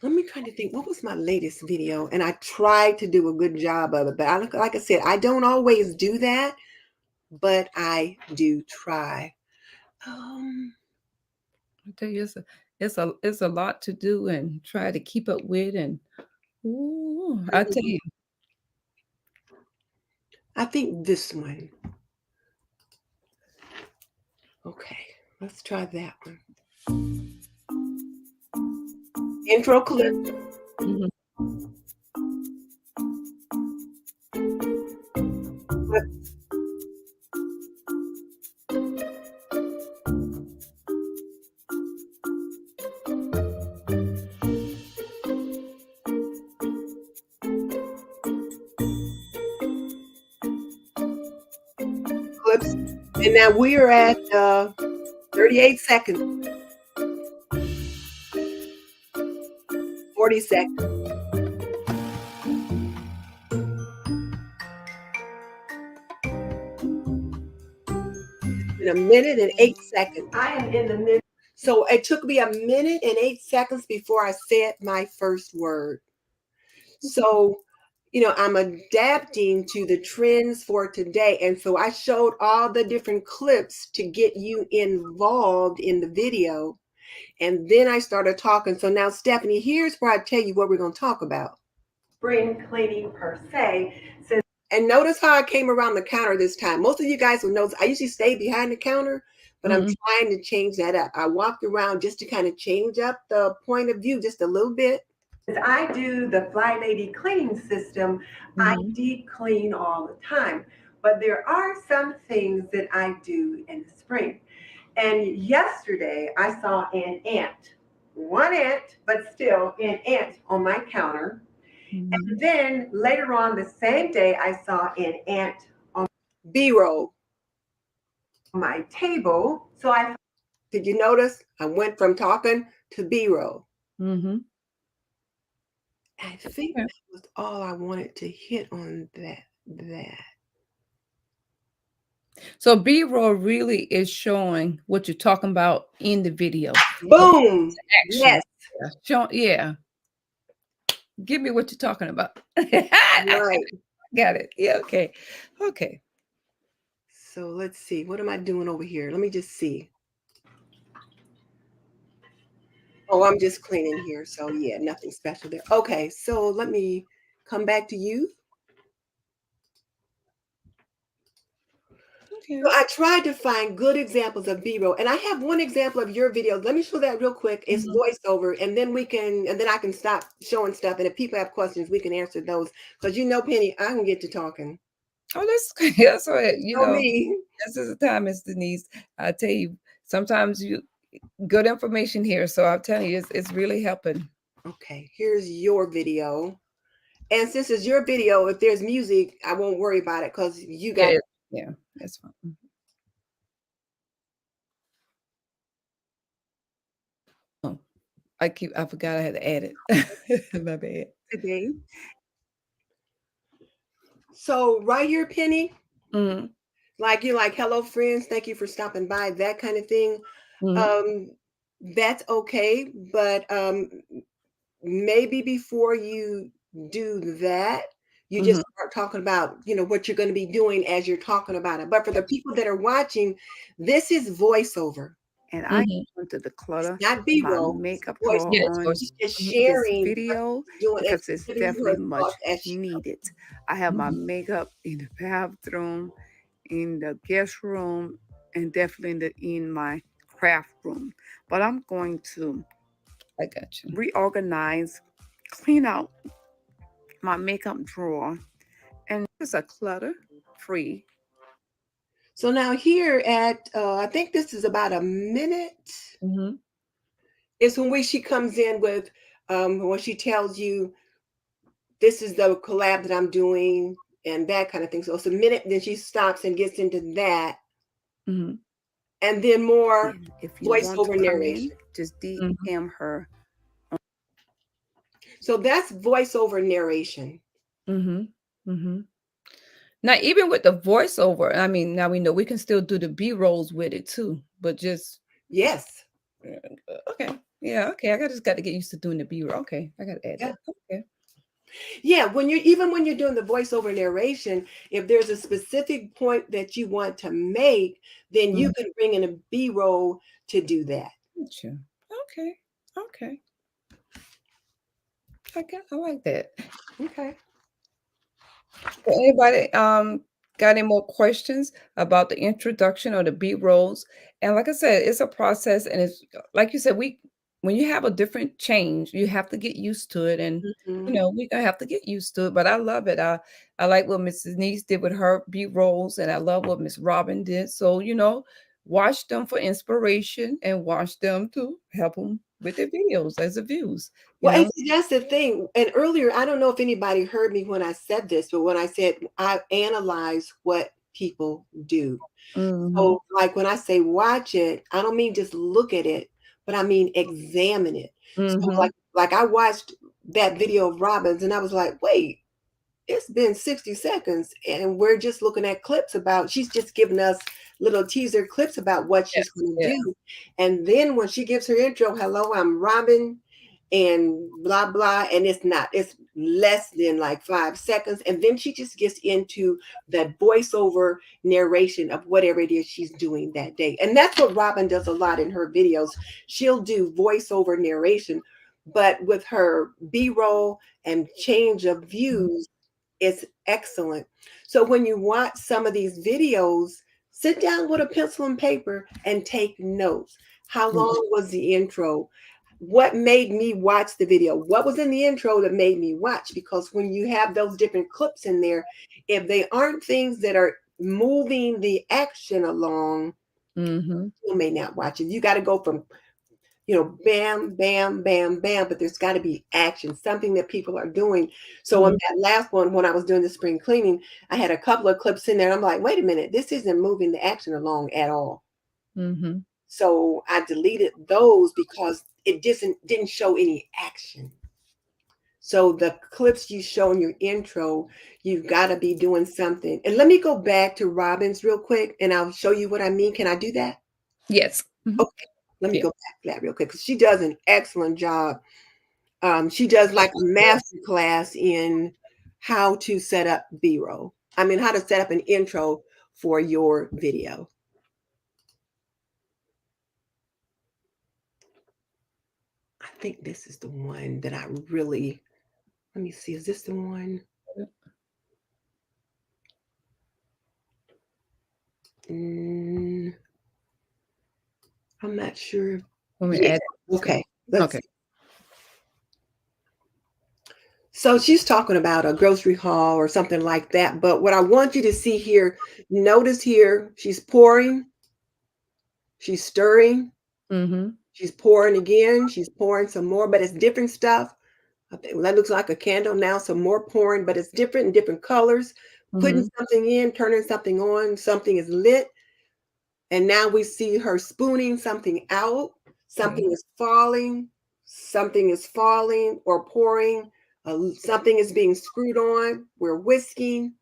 let me try to think, what was my latest video? And I tried to do a good job of it. But like I said, I don't always do that, but I do try. Um, I tell you, it's a lot to do and try to keep up with, and ooh, I tell you. I think this one. Okay, let's try that one. Intro clip. Mhm. Clips. And now we are at 38 seconds, 40 seconds, in a minute and 8 seconds. I am in the middle. So it took me a minute and 8 seconds before I said my first word. So, I'm adapting to the trends for today. And so I showed all the different clips to get you involved in the video. And then I started talking. So now, Stephanie, here's where I tell you what we're going to talk about. Spring cleaning per se, since And notice how I came around the counter this time. Most of you guys will notice I usually stay behind the counter, but I'm Mhm, trying to change that up. I walked around just to kind of change up the point of view just a little bit. I do the Fly Lady cleaning system, I mhm, deep clean all the time. But there are some things that I do in the spring. And yesterday I saw an ant, one ant, but still an ant on my counter. mhm. And then later on the same day, I saw an ant on B-roll. my table. So I Did you notice? I went from talking to B-roll. Mhm. I think Okay. that was all I wanted to hit on that. So B-roll really is showing what you're talking about in the video. Boom. Action. Yes. Yeah. Yeah. Give me what you're talking about. Right. Got it. Yeah, okay. Okay. So let's see. What am I doing over here? Let me just see. Oh, I'm just cleaning here. So yeah, nothing special there. Okay, so let me come back to you. Okay. So I tried to find good examples of B-roll, and I have one example of your video. Let me show that real quick. It's Mhm. voiceover, and then I can stop showing stuff. And if people have questions, we can answer those. Because Penny, I can get to talking. Oh, that's that's all right. You know me. This is the time, Miss Denise. I tell you, sometimes good information here. So I'm telling you, it's really helping. Okay, here's your video. And since it's your video, if there's music, I won't worry about it because you got. Yeah, yeah, that's fine. Oh, I forgot I had to add it. My bad. Today. So right here, Penny, Mm-hmm. like you're like, hello friends, thank you for stopping by, that kind of thing. Mm-hmm. Um, that's okay, but maybe before you do that, you Mm-hmm. just start talking about, what you're going to be doing as you're talking about it. But for the people that are watching, this is voiceover. And I Mm-hmm. want to It's declutter not my B-roll, it's makeup drawer Yeah, voiceover. it's on voice. She's just Mhm. this sharing what video she's doing and because it's giving you definitely her much thoughts as she goes. needed. I have my Mhm. makeup in the bathroom, in the guest room, and definitely in my craft room. But I'm going to I got you. reorganize, clean out my makeup drawer, and It's a clutter free. So now here at, I think this is about a minute. Mm-hmm. It's when she comes in with, when she tells you this is the collab that I'm doing and that kind of thing. So it's a minute, then she stops and gets into that, Mm-hmm. and then more then if you want to voiceover come in, narration. just Mm-hmm. DM her. So that's voiceover narration. Mm-hmm. Mm-hmm. Now, even with the voiceover, I mean, now we know we can still do the B rolls with it too, but just Yes. okay, yeah, okay. Just got to get used to doing the B roll. Okay, I got to add Yeah. that. Okay. Yeah. When you're doing the voiceover narration, if there's a specific point that you want to make, then you Mm-hmm. could bring in a B-roll to do that. Gotcha. Okay. Okay. I like that. Okay. So anybody got any more questions about the introduction or the B rolls? And like I said, it's a process, and it's like you said, we when you have a different change, you have to get used to it, and Mhm. we're gonna have to get used to it. But I love it. I like what Mrs. Denise did with her B rolls, and I love what Miss Robin did. So watch them for inspiration, and watch them to help them with their videos as the views. You Well, and know. see, that's the thing. And earlier, I don't know if anybody heard me when I said this, but when I said I analyze what people do. Mm-hmm. So, like when I say watch it, I don't mean just look at it, but I mean examine it. So, Mm-hmm. like I watched that video of Robin's, and I was like, wait, it's been 60 seconds, and we're just looking at clips about. She's just giving us little teaser clips about what Yeah. she's going to Yeah. do, and then when she gives her intro, hello, I'm Robin, and blah blah, and it's less than like 5 seconds, and then she just gets into the voiceover narration of whatever it is she's doing that day. And that's what Robin does a lot in her videos. She'll do voiceover narration, but with her b-roll and change of views, it's excellent. So when you watch some of these videos, sit down with a pencil and paper and take notes. How Mhm. long was the intro? What made me watch the video? What was in the intro that made me watch? Because when you have those different clips in there, if they aren't things that are moving the action along, Mhm. you may not watch it. You got to go from bam, bam, bam, bam, but there's got to be action, something that people are doing. So on Mhm. that last one, when I was doing the spring cleaning, I had a couple of clips in there. I'm like, wait a minute, this isn't moving the action along at all. Mhm. So I deleted those because it didn't show any action. So the clips you show in your intro, you've got to be doing something. And let me go back to Robin's real quick, and I'll show you what I mean. Can I do that? Yes. Mhm. Okay, let me Yeah. go back to that real quick because she does an excellent job. She does like a master class in how to set up B-roll. I mean, how to set up an intro for your video. I think this is the one that I really, let me see, is this the one? Mm, I'm not sure. When we Yeah, add okay. Let's okay. see. So she's talking about a grocery haul or something like that. But what I want you to see here, notice here, she's pouring, she's stirring, Mhm. She's pouring again. She's pouring some more, but it's different stuff. I think well, that looks like a candle now. Some more pouring, but it's different in different colors. Putting Mhm. something in, turning something on. Something is lit, and now we see her spooning something out. Okay. Something is falling. Something is falling or pouring. Something is being screwed on. We're whisking.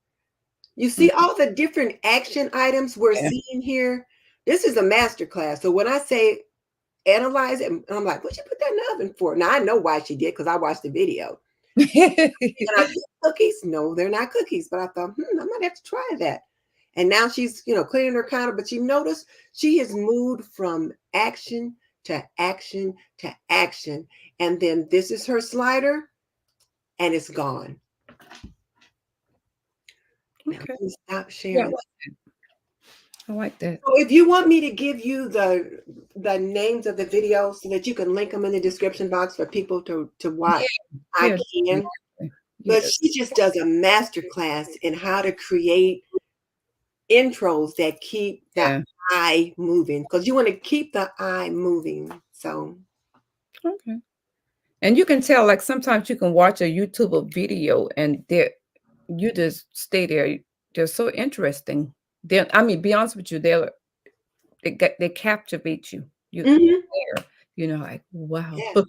You see Mhm. all the different action items we're Yeah. seeing here. This is a master class. So when I say analyze it, and I'm like, what'd you put that in the oven for? Now I know why she did because I watched the video. And I get cookies? No, they're not cookies. But I thought, I might have to try that. And now she's, cleaning her counter. But you notice she has moved from action to action to action. And then this is her slider, and it's gone. Now Okay. let me stop Yeah, sharing. I like that. So if you want me to give you the names of the videos so that you can link them in the description box for people to watch, Yeah. I Yeah, can. definitely. But Yes. she just does a master class in how to create intros that keep the Yeah. eye moving because you want to keep the eye moving. So Okay. And you can tell, like, sometimes you can watch a YouTube video and you just stay there. They're so interesting. I mean, be honest with you, they captivate you. You're mhm, there, like, wow. yeah.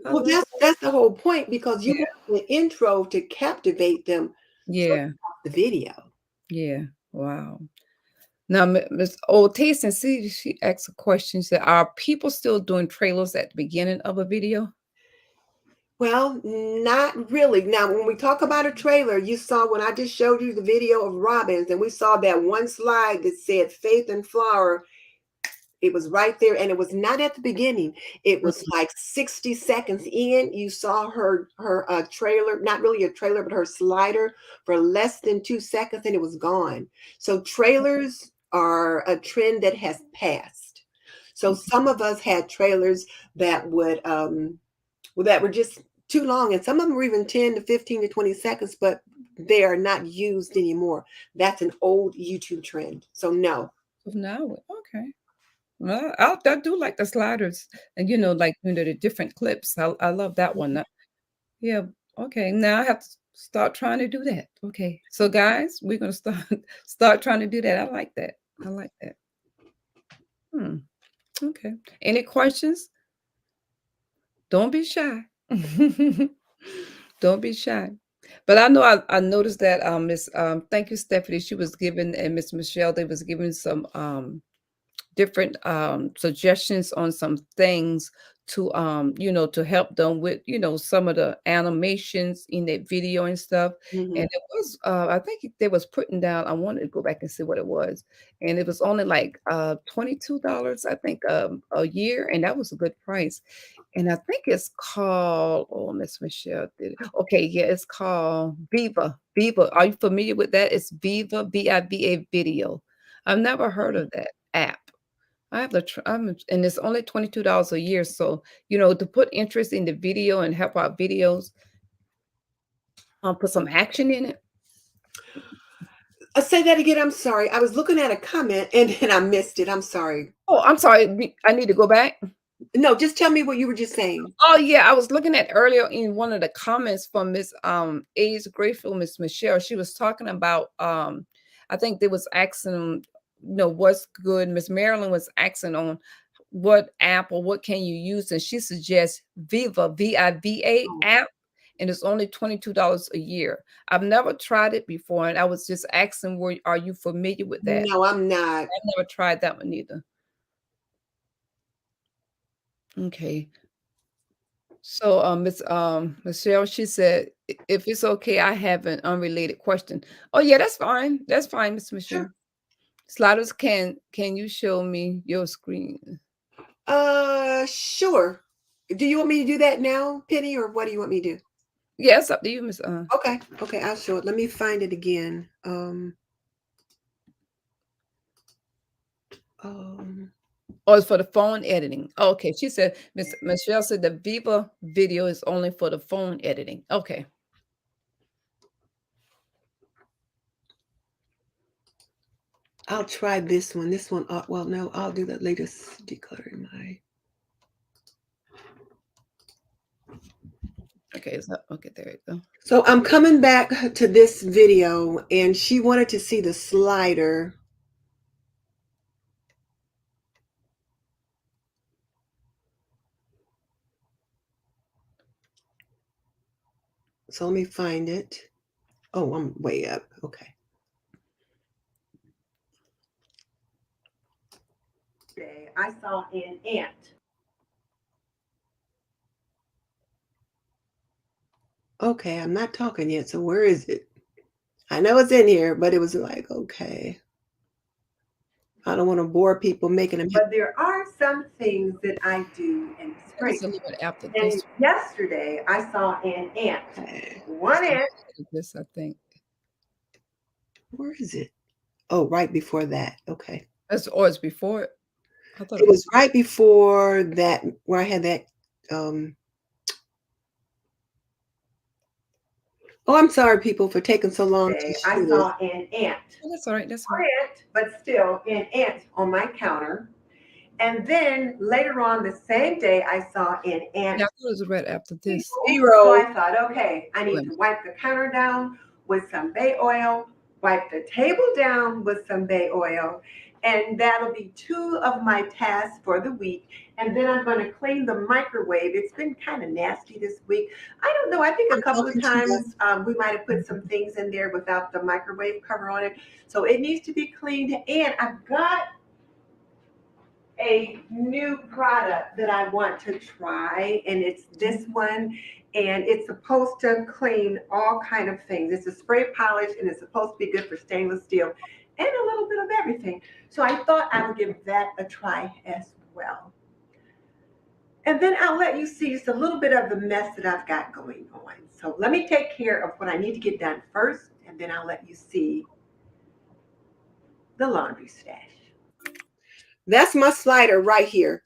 I Well, love that's the whole point because you Yeah. want the intro to captivate them for Yeah. the video. Yeah. Wow. Now, Miss Old Taste and see, she asked a question. She said, "Are people still doing trailers at the beginning of a video?" Well, not really. Now, when we talk about a trailer, you saw when I just showed you the video of Robbins, and we saw that one slide that said Faith and Flower. It was right there, and it was not at the beginning. It was like 60 seconds in. You saw her trailer, not really a trailer, but her slider for less than 2 seconds, and it was gone. So trailers are a trend that has passed. So some of us had trailers that that were just too long, and some of them were even 10 to 15 to 20 seconds, but they are not used anymore. That's an old YouTube trend. So no. No, okay. Well, I do like the sliders, and like the different clips. I love that one. Yeah. Okay. Now I have to start trying to do that. Okay. So guys, we're gonna start start trying to do that. I like that. I like that. Hmm. Okay. Any questions? Don't be shy. Don't be shy. But I know I noticed that Miss thank you, Stephanie. She was giving and Miss Michelle, they was giving some different suggestions on some things to to help them with some of the animations in that video and stuff. And Mhm. it was I think they was putting down, I wanted to go back and see what it was, and it was only like $22 I think a year, and that was a good price. And I think it's called, oh, Miss Michelle did it. Okay, yeah, it's called Viva. Viva. Are you familiar with that? It's Viva, Viva video. I've never heard of that app. I have and it's only $22 a year. So, to put interest in the video and help out videos, put some action in it. Say that again. I'm sorry. I was looking at a comment and then I missed it. I'm sorry. Oh, I'm sorry. I need to go back. No, just tell me what you were just saying. Oh yeah, I was looking at earlier in one of the comments from Miss A's Grateful Miss Michelle. She was talking about I think they was asking, what's good. Miss Marilyn was asking on what app or what can you use, and she suggests Viva Viva Oh, app, and it's only $22 a year. I've never tried it before, and I was just asking, were are you familiar with that? no, I'm not. I've never tried that one either. Okay. So, Miss Michelle, she said, If it's okay, I have an unrelated question." Oh, yeah, that's fine. That's fine, Miss Sure. Michelle. Sliders, can you show me your screen? Sure. Do you want me to do that now, Penny, or what do you want me to do? Yeah, it's up to you, Miss. Okay. Okay, I'll show it. Let me find it again. Um, Oh, it's for the phone editing. Okay, she said, Miss Michelle said the Viva video is only for the phone editing. Okay. I'll try this one. This one, well, no, I'll do the latest decluttering my Okay, so okay, there you go. So I'm coming back to this video, and she wanted to see the slider. So let me find it. Oh, I'm way up. Okay. I saw an ant. Okay, I'm not talking yet. So where is it? I know it's in here, but it was like, okay. I don't want to bore people making them. But there are some things that I do in That spring. was a little bit after And this. yesterday I saw an ant. Okay. One ant. This, I think. Where is it? Oh, right before that. Okay. That's or it's before it. I thought It it was was. right before that where I had that. Oh, I'm sorry, people, for taking so long to I shoot it. saw an ant. Oh, that's all right. That's all One right. ant, but still an ant on my counter. And then later on the same day, I saw an ant. Yeah, I thought it was right after this. So Zero. I thought, okay, I need to wipe the counter down with some bay oil, wipe the table down with some bay oil, and that'll be two of my tasks for the week. And then I'm going to clean the microwave. It's been kind of nasty this week. I don't know. I think a I'm couple of talking too much. times we might have put some things in there without the microwave cover on it. So it needs to be cleaned. And I've got a new product that I want to try, and it's this one, and it's supposed to clean all kind of things. It's a spray polish, and it's supposed to be good for stainless steel and a little bit of everything. So I thought I would give that a try as well. And then I'll let you see just a little bit of the mess that I've got going on. So let me take care of what I need to get done first, and then I'll let you see the laundry stash. That's my slider right here.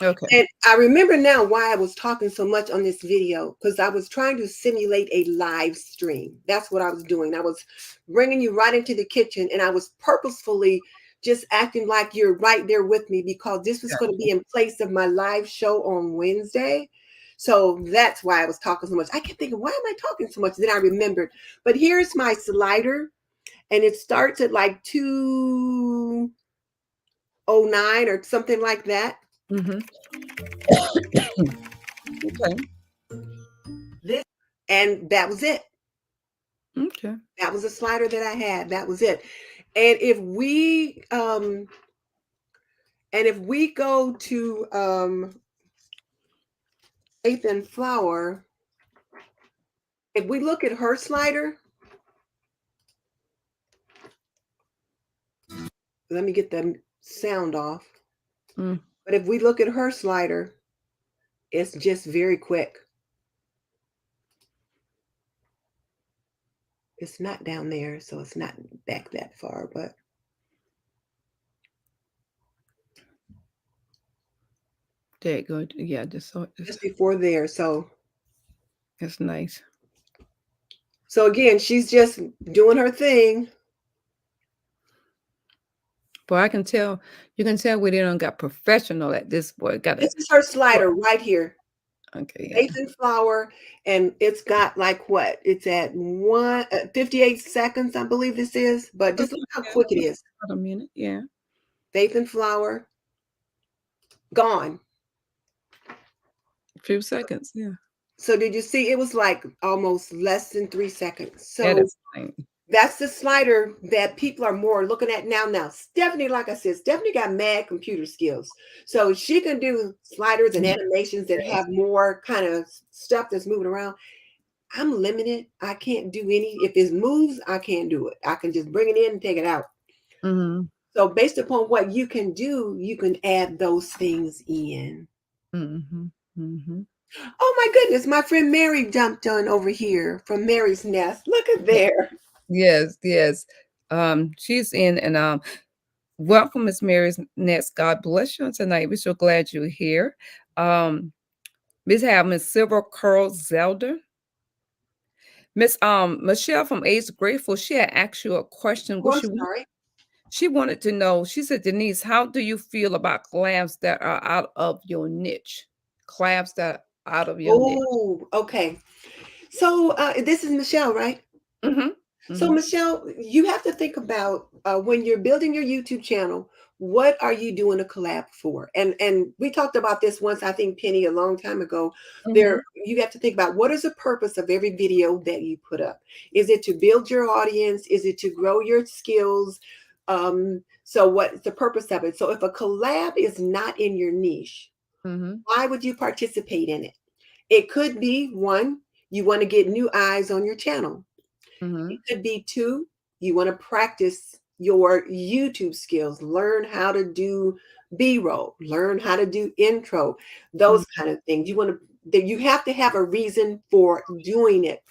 Okay. And I remember now why I was talking so much on this video, because I was trying to simulate a live stream. That's what I was doing. I was bringing you right into the kitchen, and I was purposefully just acting like you're right there with me, because this was going to be in place of my live show on Wednesday. So that's why I was talking so much. I kept thinking, why am I talking so much? Then I remembered. But here's my slider, and it starts at like 2:09 or something like that. Mm-hmm. Okay. This, and that was it. Okay. That was a slider that I had. That was it. And if we go to Faith and Flower, if we look at her slider, let me get the sound off. Mm. But if we look at her slider, it's just very quick. It's not down there, so it's not back that far, but There you go. Yeah, just so just before there. So it's nice. again, she's just doing her thing. But I can tell, you can tell we didn't got professional at this point. Got This it. is her slider right here. Okay. Faith Yeah. and Flower, and it's got like what? It's at 58 seconds, I believe this is. But just look how quick it is. About a minute. Yeah. Faith and Flower, gone. A few seconds. Yeah. So did you see? It was like almost less than 3 seconds. That So is fine. that's the slider that people are more looking at now. Now, Stephanie, like I said, Stephanie got mad computer skills. So she can do sliders and animations that have more kind of stuff that's moving around. I'm limited. I can't do any. If it moves, I can't do it. I can just bring it in and take it out. Mm-hmm. So based upon what you can do, you can add those things in. Mm-hmm. Mm-hmm. Oh my goodness, my friend Mary jumped on over here from Mary's Nest. Look at there. Yes, yes. She's in and welcome, Miss Mary's Nest. God bless you tonight. We're so glad you're here. Miss have Miss Silver Curl Zelda. Miss Michelle from Ace Grateful, she had asked you a question. Oh, What I'm sorry. she wanted to know, she said, Denise, how do you feel about clams that are out of your niche? Clams that are out of your niche. Oh, okay. So this is Michelle, right? Mhm. So, Mhm. Michelle, you have to think about when you're building your YouTube channel, what are you doing a collab for? And we talked about this once, I think, Penny, a long time ago. There, Mhm. you have to think about what is the purpose of every video that you put up. Is it to build your audience? Is it to grow your skills? So, what's the purpose of it? So, if a collab is not in your niche, Mhm. why would you participate in it? It could be one, you want to get new eyes on your channel. It Mhm. could be two, you want to practice your YouTube skills, learn how to do B-roll, learn how to do intro, those Mhm. kind of things. You want to that you have to have a reason for doing it.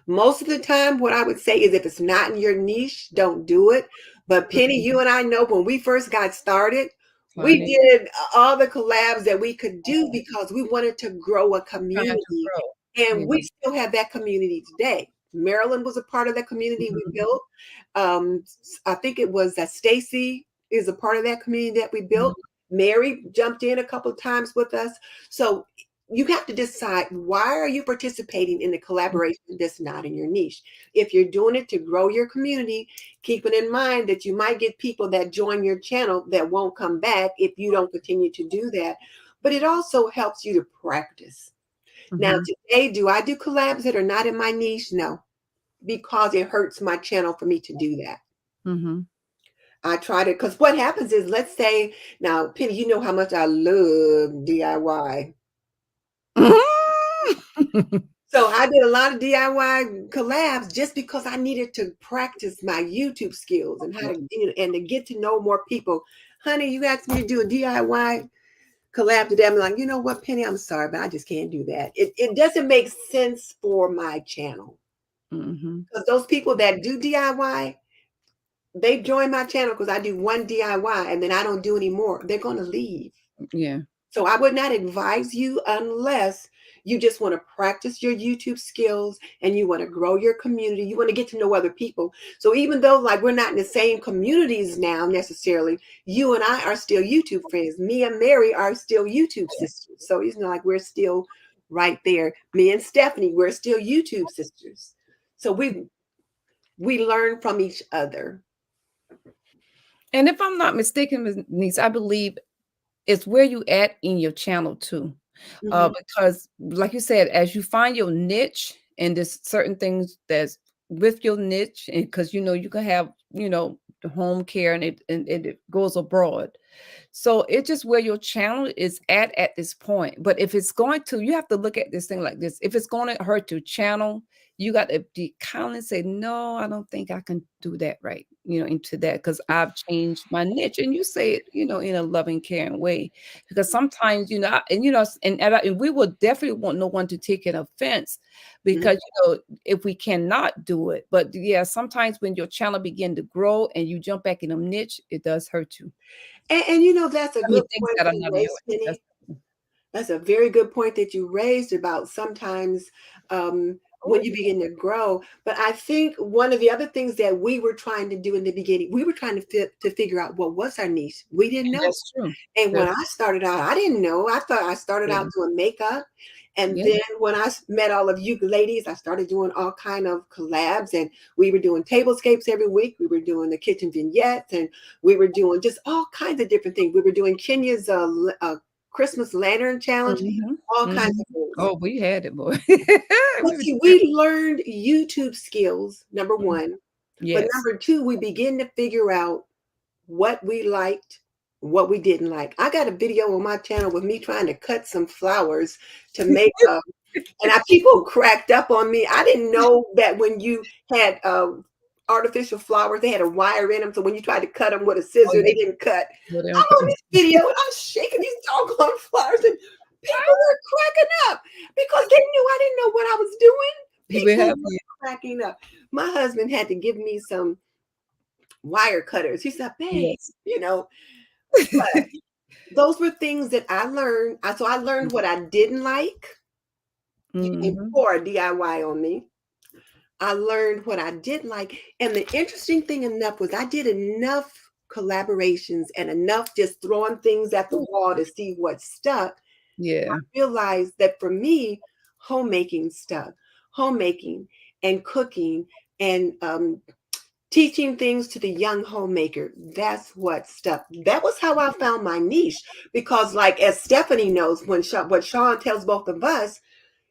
Most of the time, what I would say is if it's not in your niche, don't do it. But Penny, Mhm. you and I know when we first got started, we Honey, did all the collabs that we could do because we wanted to grow a trying to community. grow, And you we know. still have that community today. Marilyn was a part of that community we Mhm. built. I think it was Stacy is a part of that community that we built. Mhm. Mary jumped in a couple of times with us. So you have to decide, why are you participating in the collaboration that's not in your niche? If you're doing it to grow your community, keeping in mind that you might get people that join your channel that won't come back if you don't continue to do that. But it also helps you to practice. Now, Mhm. today, do I do collabs that are not in my niche? No, because it hurts my channel for me to do that. Mhm. I try to, because what happens is, let's say, now, Penny, you know how much I love DIY. So I did a lot of DIY collabs just because I needed to practice my YouTube skills and how to, and to get to know more people. Honey, you asked me to do a DIY collab today. I'm like, you know what, Penny, I'm sorry, but I just can't do that. It doesn't make sense for my channel. Mhm. Because those people that do DIY, they join my channel because I do one DIY and then I don't do any more. They're going to leave. Yeah. So I would not advise you unless you just want to practice your YouTube skills and you want to grow your community. You want to get to know other people. So even though like we're not in the same communities now necessarily, you and I are still YouTube friends. Me and Mary are still YouTube sisters. So it's not like we're still right there. Me and Stephanie, we're still YouTube sisters. So we learn from each other. And if I'm not mistaken, Ms. Niece, I believe it's where you at in your channel too. Mhm. Because like you said, as you find your niche and there's certain things that's with your niche, and because you know you can have, the home care and it goes abroad. So it's just where your channel is at this point. But if it's going to, you have to look at this thing like this. If it's going to hurt your channel, you got to be kind and say, no, I don't think I can do that right, into that because I've changed my niche. And you say it, in a loving, caring way. Because sometimes, and we will definitely want no one to take an offense Mhm. because, if we cannot do it. But yeah, sometimes when your channel begin to grow and you jump back in a niche, it does hurt you. And you know, that's a I mean, good things point that are you not in your raised, that's Penny. That's a very good point that you raised about sometimes when oh, you begin to grow. But I think one of the other things that we were trying to do in the beginning, we were trying to figure out what was our niche. We didn't and know. that's true. And when That's I started out, I didn't know. I thought I started yeah, out doing makeup. And yeah, then when I met all of you ladies, I started doing all kind of collabs, and we were doing tablescapes every week. We were doing the kitchen vignettes, and we were doing just all kinds of different things. We were doing Kenya's Christmas lantern challenge, mhm, all kinds mhm. of things. Oh, we had it, boy. But We would see, do we learned YouTube skills, number mhm, one. But yes. number two, we begin to figure out what we liked, what we didn't like. I got a video on my channel with me trying to cut some flowers to make and people cracked up on me. I didn't know that when you had artificial flowers, they had a wire in them. So when you tried to cut them with a Oh, scissor, yeah. they didn't cut. Well, they I'm don't cut on this video and I'm shaking these doggone flowers, and people were cracking up because they knew I didn't know what I was doing. you be People happy. were cracking up. My husband had to give me some wire cutters. He said, babe, Yes. but those were things that I learned. So I learned what I didn't like. You can't Mhm. pour a DIY on me. I learned what I did like. And the interesting thing enough was I did enough collaborations and enough just throwing things at the wall to see what stuck. Yeah. Realized that for me, homemaking stuff, homemaking and cooking and teaching things to the young homemaker. That's what stuff. That was how I found my niche. Because, like as Stephanie knows, what Sean tells both of us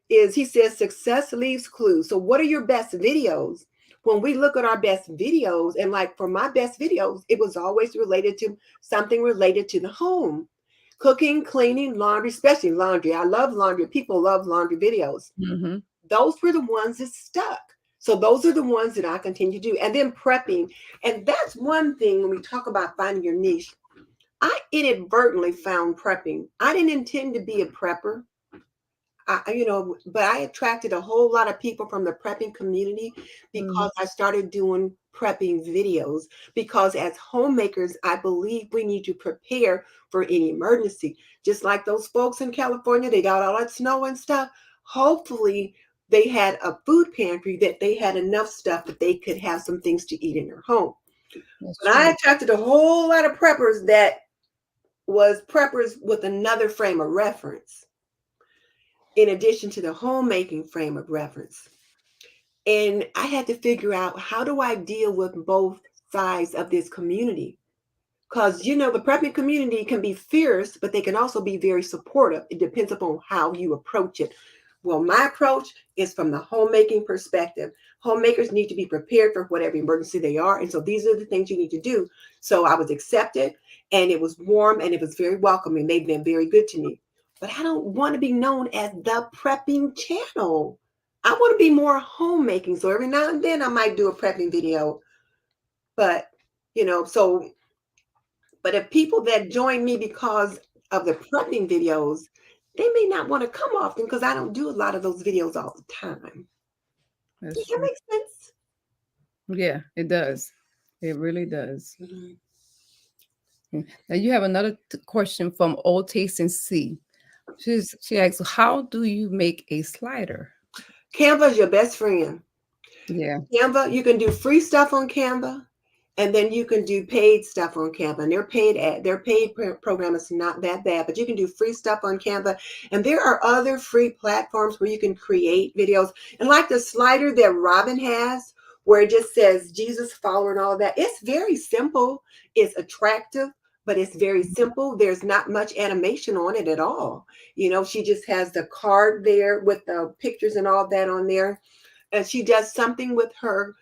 is he says success leaves clues. So, what are your best videos? When we look at our best videos, and like for my best videos, it was always related to something related to the home. Cooking, cleaning, laundry, especially laundry. I love laundry. People love laundry videos. Mhm. Those were the ones that stuck. So those are the ones that I continue to do. And then prepping. And that's one thing when we talk about finding your niche. I inadvertently found prepping. I didn't intend to be a prepper. But I attracted a whole lot of people from the prepping community Mhm. because I started doing prepping videos. Because as homemakers, I believe we need to prepare for any emergency. Just like those folks in California, they got all that snow and stuff. Hopefully, they had a food pantry that they had enough stuff that they could have some things to eat in their home. That's But I true. attracted a whole lot of preppers that was preppers with another frame of reference in addition to the homemaking frame of reference. And I had to figure out, how do I deal with both sides of this community? Because, the prepping community can be fierce, but they can also be very supportive. It depends upon how you approach it. Well, my approach is from the homemaking perspective. Homemakers need to be prepared for whatever emergency they are. And so these are the things you need to do. So I was accepted, and it was warm, and it was very welcoming. They've been very good to me. But I don't want to be known as the prepping channel. I want to be more homemaking. So every now and then I might do a prepping video. But, so but if people that join me because of the prepping videos, they may not want to come often because I don't do a lot of those videos all the time. That's Does that true. make sense? Yeah, it does. It really does. Mhm. Now you have another question from Old Taste and See. She asks, "How do you make a slider?" Canva is your best friend. Yeah. Canva, you can do free stuff on Canva, and then you can do paid stuff on Canva. And program is not that bad, but you can do free stuff on Canva. And there are other free platforms where you can create videos. And like the slider that Robin has, where it just says Jesus follower and all of that, it's very simple. It's attractive, but it's very simple. There's not much animation on it at all. She just has the card there with the pictures and all that on there, and she does something with her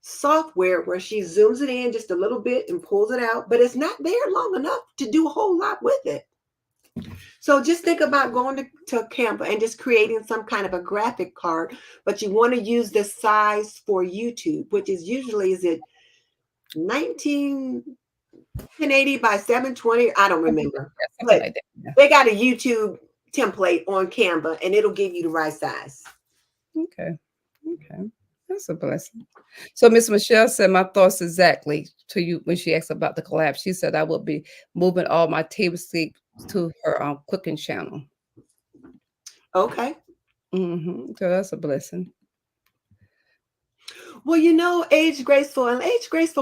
software where she zooms it in just a little bit and pulls it out, but it's not there long enough to do a whole lot with it. So just think about going to Canva and just creating some kind of a graphic card, but you want to use the size for YouTube, which is usually, is it 1980 by 720? I don't remember, Yeah, something but like that. Yeah. they got a YouTube template on Canva and it'll give you the right size. Okay. Okay. That's a blessing. So Miss Michelle said my thoughts exactly to you when she asked about the collab. She said I will be moving all my table stakes to her cooking channel. Okay. So that's a blessing. Well, age graceful,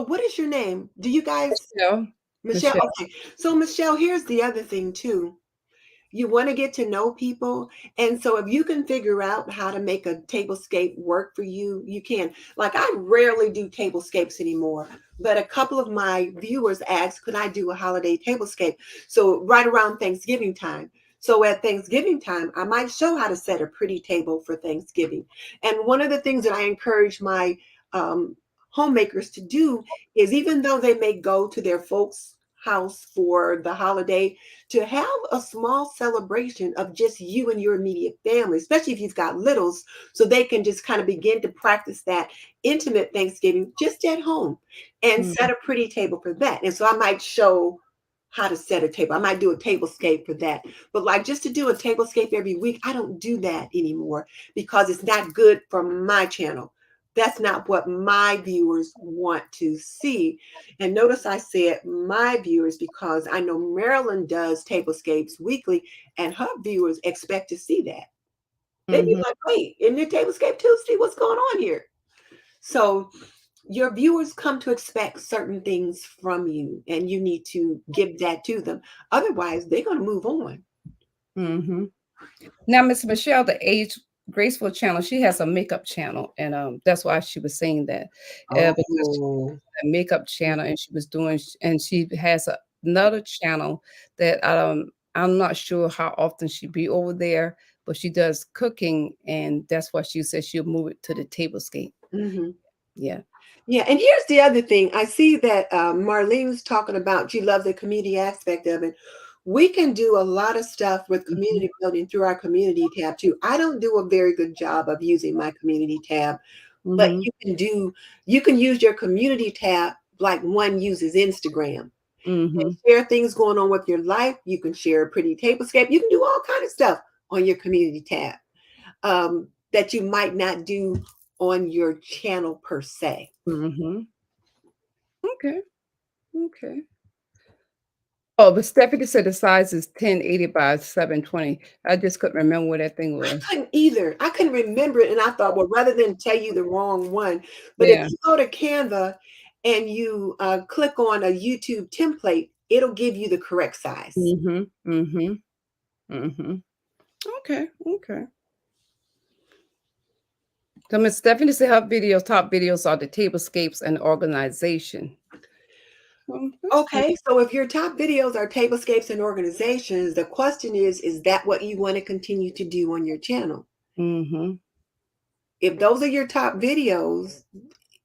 what is your name? Do you guys, Michelle. Michelle? Michelle. Okay. So, Michelle, here's the other thing, too. You want to get to know people. And so if you can figure out how to make a tablescape work for you, you can. Like, I rarely do tablescapes anymore, but a couple of my viewers asked, could I do a holiday tablescape? So right around Thanksgiving time. So at Thanksgiving time, I might show how to set a pretty table for Thanksgiving. And one of the things that I encourage my homemakers to do is, even though they may go to their folks' house for the holiday, to have a small celebration of just you and your immediate family, especially if you've got littles, so they can just kind of begin to practice that intimate Thanksgiving just at home and set Mhm. a pretty table for that. And so I might show how to set a table. I might do a tablescape for that. But like, just to do a tablescape every week, I don't do that anymore because it's not good for my channel. That's not what my viewers want to see. And notice I said my viewers because I know Marilyn does tablescapes weekly, and her viewers expect to see that. They'd be Mhm. like, wait, isn't it Tablescape Tuesday? What's going on here? So your viewers come to expect certain things from you, and you need to give that to them. Otherwise, they're going to move on. Mhm. Now, Miss Michelle, the age Graceful channel. She has a makeup channel, and that's why she was saying that. Because she Oh. had a makeup channel, and she was doing, and she has another channel that I'm not sure how often she be over there, but she does cooking, and that's why she said she'll move it to the tablescape. Mm-hmm. Yeah. Yeah, and here's the other thing. I see that Marlene's talking about she loves the community aspect of it. We can do a lot of stuff with Mhm. community building through our community tab too. I don't do a very good job of using my community tab, but Mhm. you can use your community tab like one uses Instagram and Mhm. share things going on with your life. You can share a pretty tablescape. You can do all kind of stuff on your community tab that you might not do on your channel per se. Mhm. Okay. Okay. Oh, but Stephanie said the size is 1080 by 720. I just couldn't remember what that thing I was. couldn't either. I couldn't remember it, and I thought, well, rather than tell you the wrong one, but if Yeah. you go to Canva and you click on a YouTube template, it'll give you the correct size. Mhm. Mhm. Mhm. Okay. Okay. So Miss Stephanie said her videos, top videos are the tablescapes and organization. Well, that's good. Okay, so if your top videos are tablescapes and organizations, the question is that what you want to continue to do on your channel? Mhm. If those are your top videos,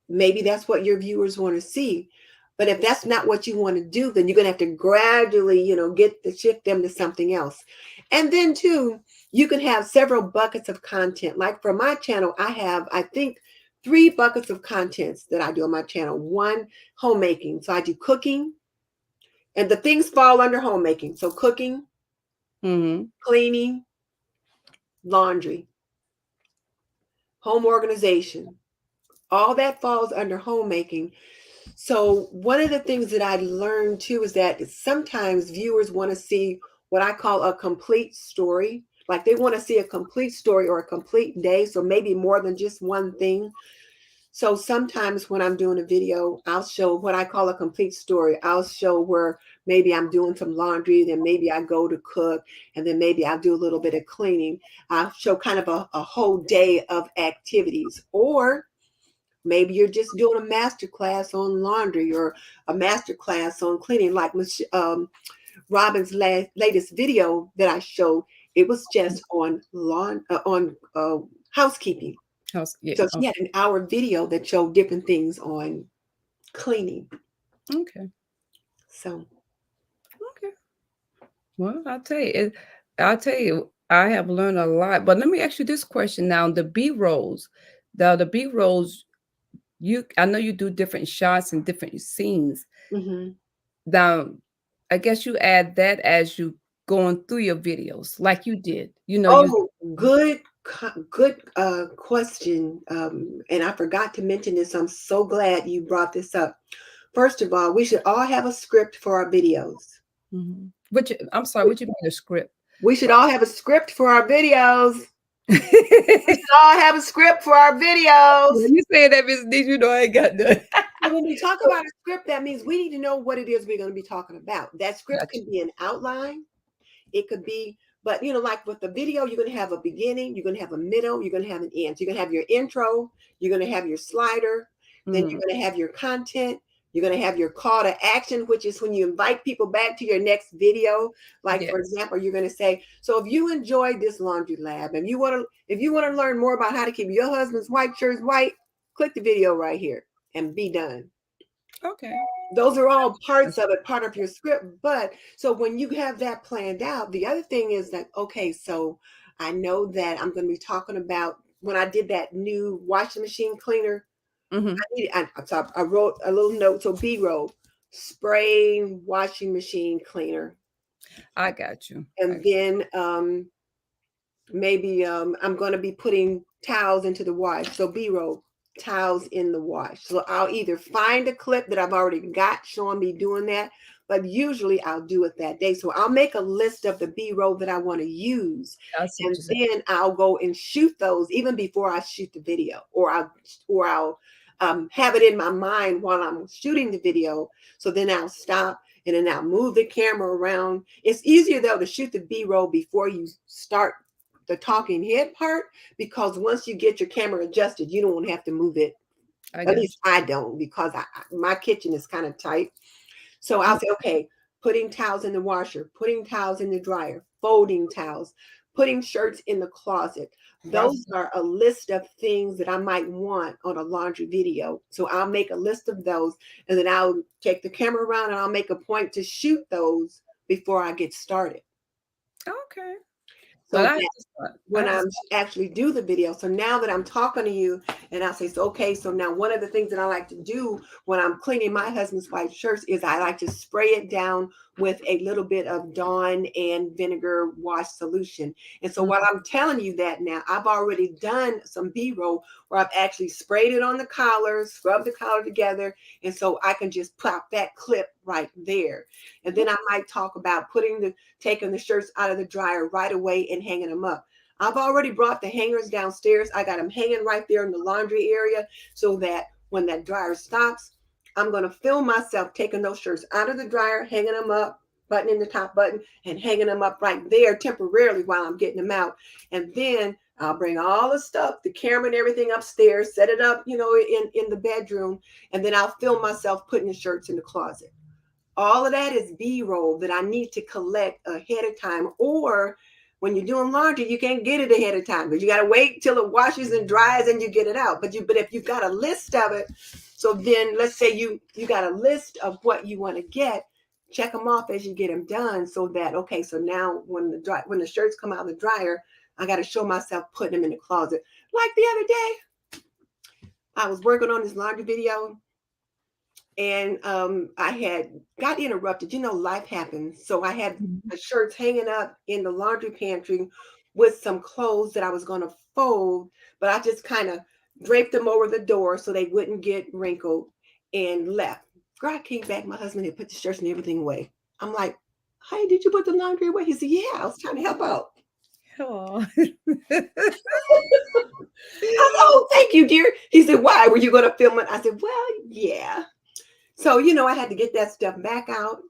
maybe that's what your viewers want to see. But if that's not what you want to do, then you're going to have to gradually, get to shift them to something else. And then too, you can have several buckets of content. Like for my channel, I have, I think, 3 buckets of contents that I do on my channel. One, homemaking. So I do cooking, and the things fall under homemaking. So cooking, Mhm. cleaning, laundry, home organization. All that falls under homemaking. So one of the things that I learned too is that sometimes viewers want to see what I call a complete story. Like they want to see a complete story or a complete day. So maybe more than just one thing. So sometimes when I'm doing a video, I'll show what I call a complete story. I'll show where maybe I'm doing some laundry, then maybe I go to cook, and then maybe I'll do a little bit of cleaning. I'll show kind of a whole day of activities. Or maybe you're just doing a master class on laundry or a master class on cleaning, like Robin's latest video that I showed. It was just on housekeeping. House, yeah. So she Okay. had an hour video that showed different things on cleaning. Okay. So Okay. Well, I'll tell you, I have learned a lot. But let me ask you this question now: the B rolls, the B rolls. I know you do different shots and different scenes. mhm. Now, I guess you add that as you going through your videos, like you did. You. Oh, good question. And I forgot to mention this. I'm so glad you brought this up. First of all, we should all have a script for our videos. Mhm. I'm sorry. What you mean a script? We should What? all have a script for our videos. We should all have a script for our videos. When you say that, Miss D, I ain't got none. So when we talk about a script, that means we need to know what it is we're going to be talking about. That script Gotcha. can be an outline. It could be, but like with the video, you're going to have a beginning, you're going to have a middle, you're going to have an end. So you're going to have your intro, you're going to have your slider, then you're Mm, going to have your content, you're going to have your call to action, which is when you invite people back to your next video. Like yeah. for example, you're going to say, so if you enjoyed this laundry lab and if you want to learn more about how to keep your husband's white shirts white, click the video right here and be done. Okay. Those are all parts of it, part of your script. But so when you have that planned out, the other thing is that, okay, so I know that I'm going to be talking about when I did that new washing machine cleaner. Hmm. I wrote a little note. So B-roll, spray washing machine cleaner. I got you. And then maybe I'm going to be putting towels into the wash. So B-roll, towels in the wash. So I'll either find a clip that I've already got showing me doing that, but usually I'll do it that day. So I'll make a list of the B-roll that I want to use, I see what and you're saying. then I'll go and shoot those even before I shoot the video, or I'll have it in my mind while I'm shooting the video. So then I'll stop and then I'll move the camera around. It's easier though to shoot the B-roll before you start the talking head part, because once you get your camera adjusted, you don't have to move it. I At got least I don't, because my kitchen is kind of tight. So you. I'll say, okay, putting towels in the washer, putting towels in the dryer, folding towels, putting shirts in the closet. Wow. Those are a list of things that I might want on a laundry video. So I'll make a list of those, and then I'll take the camera around and I'll make a point to shoot those before I get started. Okay. Well, So I have that to start. I when have to I'm start. actually do the video. So now that I'm talking to you, and I'll say, so okay, so now one of the things that I like to do when I'm cleaning my husband's white shirts is I like to spray it down with a little bit of Dawn and vinegar wash solution. And so Mm, while I'm telling you that now, I've already done some B-roll where I've actually sprayed it on the collars, scrubbed the collar together, and so I can just pop that clip right there. And then I might talk about taking the shirts out of the dryer right away and hanging them up. I've already brought the hangers downstairs. I got them hanging right there in the laundry area so that when that dryer stops, I'm going to film myself taking those shirts out of the dryer, hanging them up, buttoning the top button, and hanging them up right there temporarily while I'm getting them out. And then I'll bring all the stuff, the camera and everything upstairs, set it up, in the bedroom, and then I'll film myself putting the shirts in the closet. All of that is B-roll that I need to collect ahead of time. Or when you're doing laundry, you can't get it ahead of time because you got to wait till it washes and dries and you get it out. But if you've got a list of it, so then let's say you got a list of what you want to get, check them off as you get them done, so that okay, so now when the shirts come out of the dryer, I got to show myself putting them in the closet. Like the other day, I was working on this laundry video, and I had got interrupted. Life happens. So I had mhm. the shirts hanging up in the laundry pantry with some clothes that I was going to fold, but I just kind of draped them over the door so they wouldn't get wrinkled and left. Girl, I came back. My husband had put the shirts and everything away. I'm like, "Hey, did you put the laundry away?" He said, "Yeah, I was trying to help out." Oh. I said, "Oh, thank you, dear." He said, "Why? Were you going to film it?" I said, "Well, yeah." So, I had to get that stuff back out.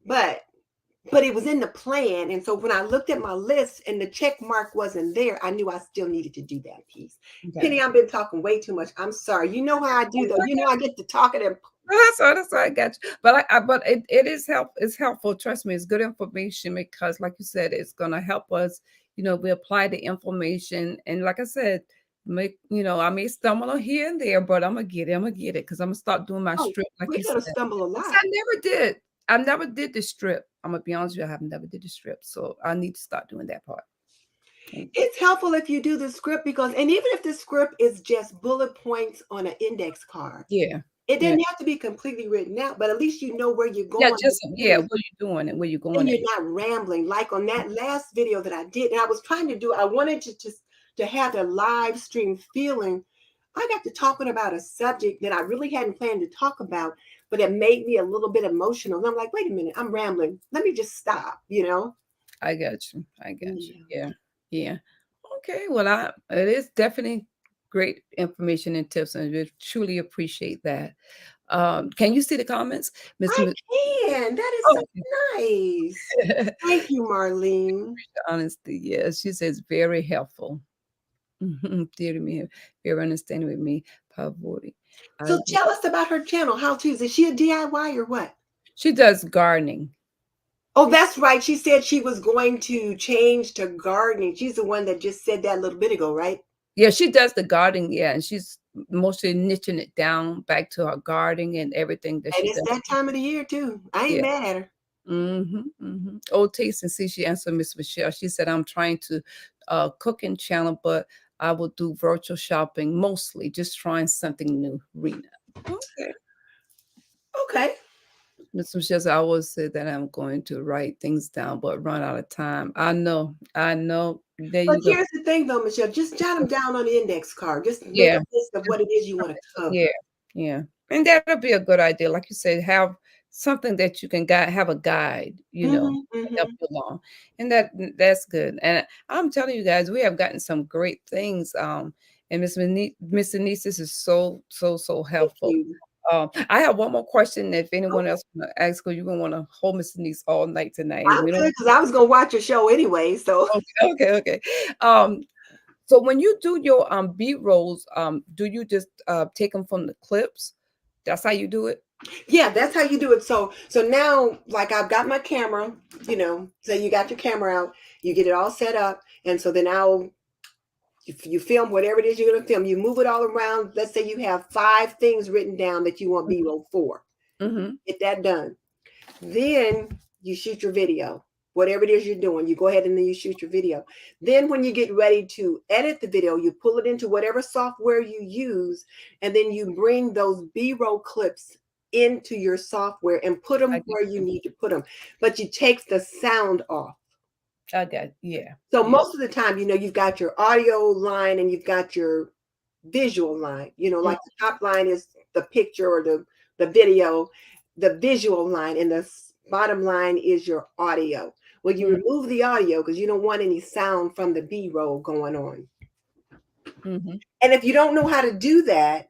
But it was in the plan. And so when I looked at my list and the check mark wasn't there, I knew I still needed to do that piece. Okay. Penny, I've been talking way too much. I'm sorry. You know how I do though. I get to talking and That's all. I got you. But it is it's helpful. Trust me, it's good information because, like you said, it's gonna help us. We apply the information, and like I said, I may stumble on here and there, but I'm gonna get it because I'm gonna start doing my oh, strip, like we're you gonna said. stumble a 'Cause lot. I never did the strip. I'm gonna be honest with you, I have never did the strip, so I need to start doing that part. Mm. It's helpful if you do the script, and even if the script is just bullet points on an index card, Yeah, it yeah, doesn't have to be completely written out, but at least you know where you're yeah. going with Just the yeah, video. where you doing and where you And going at? you're not rambling like on that last video that I did. And I was trying to do, I wanted to just to have the live stream feeling. I got to talking about a subject that I really hadn't planned to talk about, but it made me a little bit emotional. And I'm like, wait a minute, I'm rambling. Let me just stop. I got you. I got you. Yeah. Yeah. Yeah. Okay. Well, it is definitely great information and tips, and we truly appreciate that. Can you see the comments, Miss? I can. That is Oh, so nice. okay. Thank you, Marlene. Honesty. Yes, she says very helpful. Dear to me, very understanding with me, Pavori. I So agree. tell us about her channel. How to? Is she a DIY or what? She does gardening. Oh, that's right. She said she was going to change to gardening. She's the one that just said that a little bit ago, right? Yeah, she does the gardening. Yeah, and she's mostly niching it down back to her gardening and everything that And she it's does. that time of the year too. I ain't Yeah. mad at her. Mhm, mhm. Old Taste and See, she answered Miss Michelle. She said, "I'm trying to cooking channel, but I will do virtual shopping mostly, just trying something new." Rena. Okay. Okay. Miss Michelle said, "I always say that I'm going to write things down, but run out of time." I know. I know. There But you go. here's the thing though, Michelle, just jot them down on the index card. Just make Yeah. a list of what it is you want to Yeah, cover. yeah, and that'll be a good idea. Like you said, have something that you can guide, have a guide, Hmm, to help hmm. you along, and that's good. And I'm telling you guys, we have gotten some great things. And Miss Denise, this is so Thank helpful. you. I have one more question. If Oh, anyone else want to ask, because you're gonna want to hold Miss Denise all night tonight, and I'm we good don't. because I was gonna watch your show anyway. So Okay, okay, okay. Um, so when you do your beat rolls, do you just take them from the clips? That's how you do it. yeah, that's how you do it. So now, like I've got my camera, so you got your camera out, you get it all set up, and so then you film whatever it is you're gonna film. You move it all around. Let's say you have 5 things written down that you want B-roll for. Mm-hmm. Get that done. Then you shoot your video. Whatever it is you're doing, you go ahead and then you shoot your video. Then when you get ready to edit the video, you pull it into whatever software you use, and then you bring those B-roll clips into your software and put I them get where you you. need to put them. But you take the sound off. I got yeah, So yeah. most of the time, you've got your audio line and you've got your visual line. Like the top line is the picture or the video, the visual line, and the bottom line is your audio. Well, you remove the audio because you don't want any sound from the B-roll going on. Mm-hmm. And if you don't know how to do that,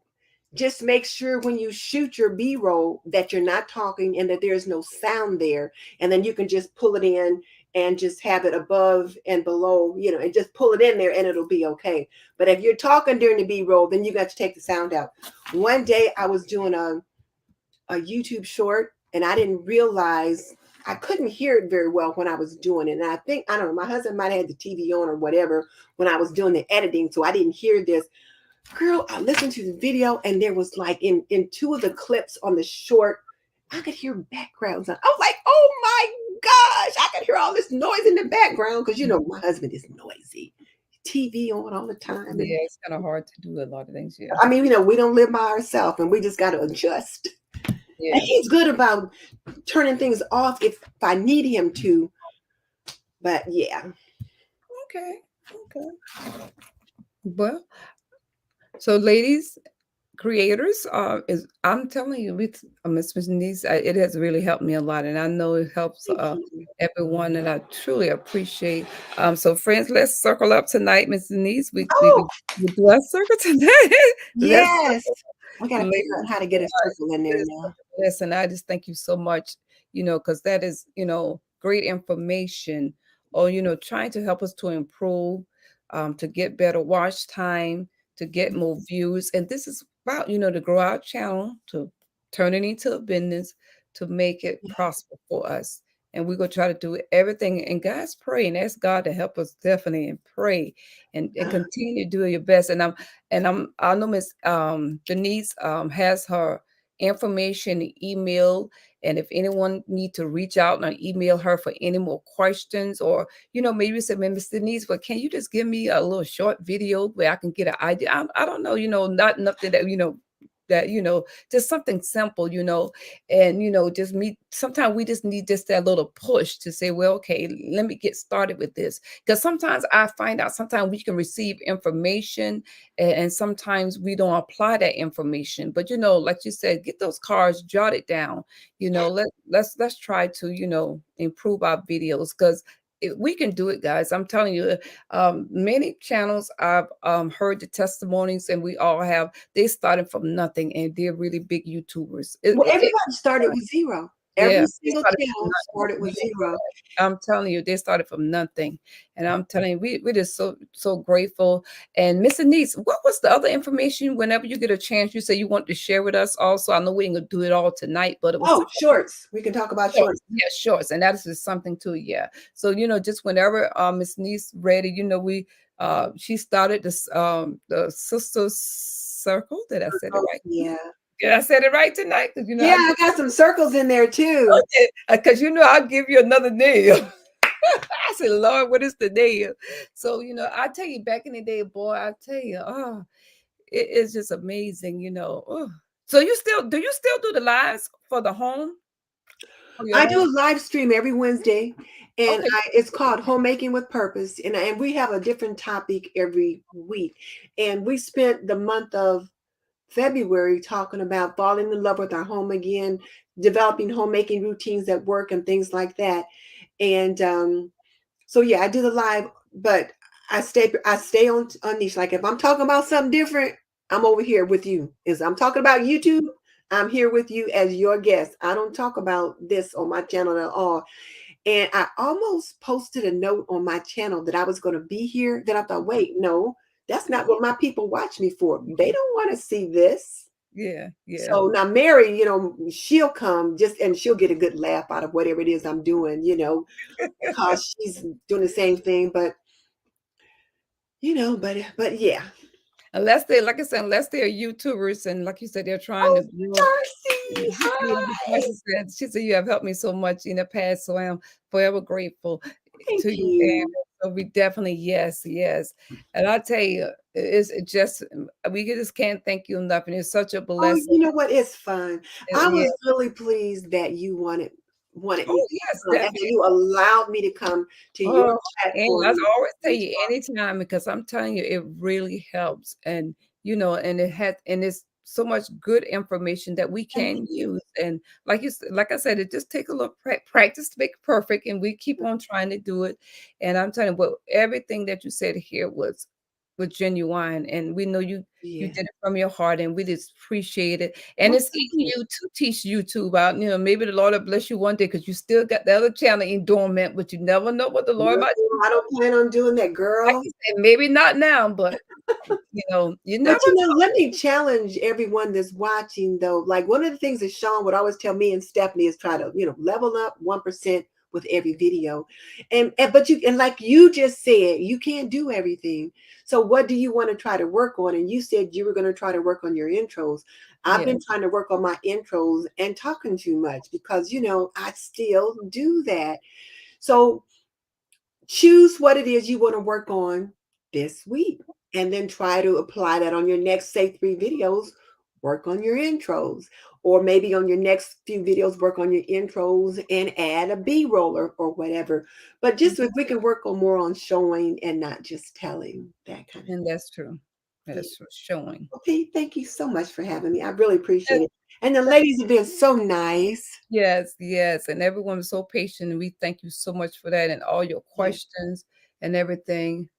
just make sure when you shoot your B-roll that you're not talking and that there's no sound there. And then you can just pull it in and just have it above and below, and just pull it in there and it'll be okay. But if you're talking during the B-roll, then you got to take the sound out. One day I was doing a YouTube short and I didn't realize I couldn't hear it very well when I was doing it. And I don't know, my husband might have had the TV on or whatever when I was doing the editing. So I didn't hear this. Girl, I listened to the video and there was like in 2 of the clips on the short, I could hear backgrounds. I was like, oh my gosh, I could hear all this noise in the background because my husband is noisy. TV on all the time. And Yeah, it's kind of hard to do a lot of things. Yeah, I mean, we don't live by ourselves and we just got to adjust. And yeah. he's good about turning things off if I need him to. But yeah. Okay, okay. Well, so ladies, creators, is I'm telling you, with Miss Denise, it has really helped me a lot, and I know it helps Thank you. everyone, and I truly appreciate. So, friends, let's circle up tonight, Miss Denise. Oh, We do our circle tonight. Let's yes. circle, I got to figure ladies. out how to get a circle in It there is such now. a blessing. I just thank you so much, because that is, great information or, trying to help us to improve, to get better watch time, to get more views. And this is about, to grow our channel, to turn it into a business, to make it prosper for us. And we're gonna try to do everything. And guys, pray and ask God to help us definitely and pray and continue to do your best. I know Miss Denise has her information email, and if anyone need to reach out and email her for any more questions, or maybe say, Miss Denise, but can you just give me a little short video where I can get an idea? I don't know, not nothing that that just something simple, and just me. Sometimes we just need just that little push to say, well, okay, let me get started with this, because sometimes I find out sometimes we can receive information, and sometimes we don't apply that information. But like you said, get those cards, jot it down. Let's try to improve our videos, because we can do it, guys. I'm telling you, many channels I've heard the testimonies, and we all have. They started from nothing, and they're really big YouTubers. Well, everybody started with zero. Yeah, Every they single started from channel started nothing. with zero. I'm telling you, they started from nothing, and I'm telling you, we're just so grateful. And Miss Anise, what was the other information? Whenever you get a chance, you say you want to share with us. Also, I know we ain't gonna do it all tonight, but it was Oh, something. shorts. We can talk about shorts. Shorts, yeah, shorts, and that is just something too. Yeah. So just whenever Miss Niece ready, we she started this the sister circle. Did I say it Oh, right? yeah. Did I said it right tonight? Because Yeah, I I got some circles in there too. okay, because I'll give you another name. I said, Lord, what is the name? So I tell you, back in the day, boy, I tell you, it is just amazing. Oh. So do you still do the lives for the home? For your I do home? a live stream every Wednesday, and Okay. it's called Homemaking with Purpose, and we have a different topic every week. And we spent the month of February talking about falling in love with our home again, developing homemaking routines at work and things like that. And so yeah, I do the live, but I stay on niche. Like if I'm talking about something different, I'm over here with you. Is I'm talking about YouTube, I'm here with you as your guest. I don't talk about this on my channel at all. And I almost posted a note on my channel that I was going to be here. Then I thought, wait, no, that's not what my people watch me for. They don't want to see this. Yeah, yeah. So now Mary, she'll come just and she'll get a good laugh out of whatever it is I'm doing, because she's doing the same thing. But but yeah. Unless they, like I said, unless they're YouTubers and like you said, they're trying Oh, to grow. Darcy, hi. She said, you have helped me so much in the past, so I'm forever grateful Thank to you. And you. so we definitely, yes, yes. And I tell you, it's just, we just can't thank you enough. And it's such a Oh, blessing. you know what? It's fun. I Yeah. was really pleased that you wanted me Oh, to yes, come, and that definitely. you allowed me to come to your Oh, and I platform. always tell you anytime because I'm telling you, it really helps. And and it has and it's so much good information that we Thank can you. use. And like I said, it just take a little practice to make it perfect, and we keep on trying to do it. And I'm telling you, but everything that you said here was genuine, and we know you Yeah. did it from your heart, and we just appreciate it. And Well, it's thank easy you. to teach YouTube out. Maybe the Lord will bless you one day because you still got the other channel in dormant, but you never know what the Lord No, might do. I don't plan on doing that, Like girl. you said, maybe not now, but you never But know. let me challenge everyone that's watching though. Like one of the things that Sean would always tell me and Stephanie is try to, level up 1% with every video. But like you just said, you can't do everything. So what do you want to try to work on? And you said you were going to try to work on your intros. I've Yeah, been trying to work on my intros and talking too much because I still do that. So choose what it is you want to work on this week and then try to apply that on your next, say, 3 videos. Work on your intros, or maybe on your next few videos, work on your intros and add a B-roll or whatever. But just if we can work on more on showing and not just telling, that kind of and that's true. thing. That's for showing. Okay, thank you so much for having me. I really appreciate it. And the ladies have been so nice. Yes, yes, and everyone was so patient, and we thank you so much for that and all your Yeah. questions and everything.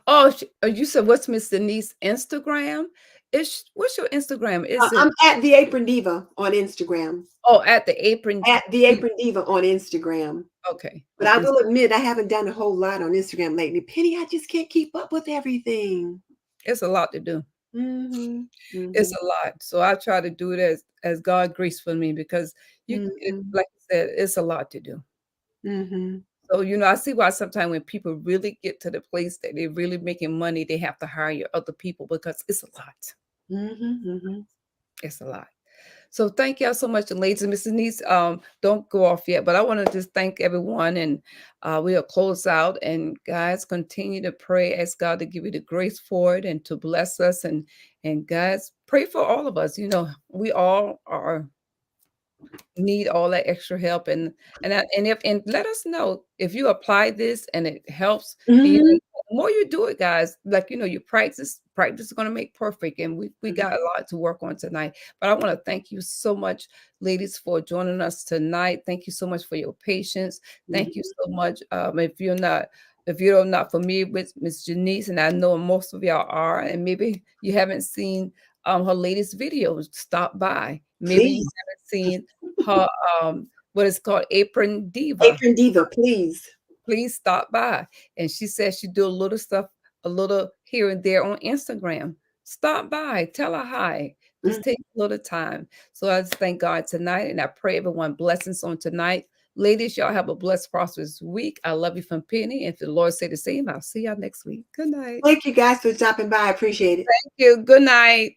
Oh, you said what's Miss Denise Instagram? What's your Instagram? Is it I'm at the Apron Diva on Instagram. at the apron? At the Apron Diva on Instagram. Okay, But on I will Instagram. admit I haven't done a whole lot on Instagram lately. Penny, I just can't keep up with everything. It's a lot to do. Mhm. It's Mhm. a lot. So I try to do it as God grace for me because Mhm. like you said, it's a lot to do. Mhm. So, I see why sometimes when people really get to the place that they're really making money, they have to hire other people because it's a lot. Mhm. Mhm. It's a lot. So thank y'all so much, and ladies and Mrs. Niece. Don't go off yet, but I want to just thank everyone, and we'll close out. And guys, continue to pray, ask God to give you the grace for it and to bless us, and guys, pray for all of us. We all are need all that extra help and let us know if you apply this and it helps and Mhm. the more you do it, guys, like you practice is going to make perfect, and we Mhm. got a lot to work on tonight. But I want to thank you so much, ladies, for joining us tonight. Thank you so much for your patience. Thank you Mhm. so much. If you're not familiar with Miss Janice, and I know most of y'all are, and maybe you haven't seen her latest videos, stop by. Maybe you Please. haven't seen her what is called Apron Diva. Apron Diva, please. Please stop by. And she says she do a little stuff, a little here and there on Instagram. Stop by, tell her hi. Mhm. Just take a little time. So I just thank God tonight, and I pray everyone blessings on tonight. Ladies, y'all have a blessed, prosperous week. I love you from Penny. If the Lord say the same, I'll see y'all next week. Good night. Thank you guys for stopping by. I appreciate it. Thank you. Good night.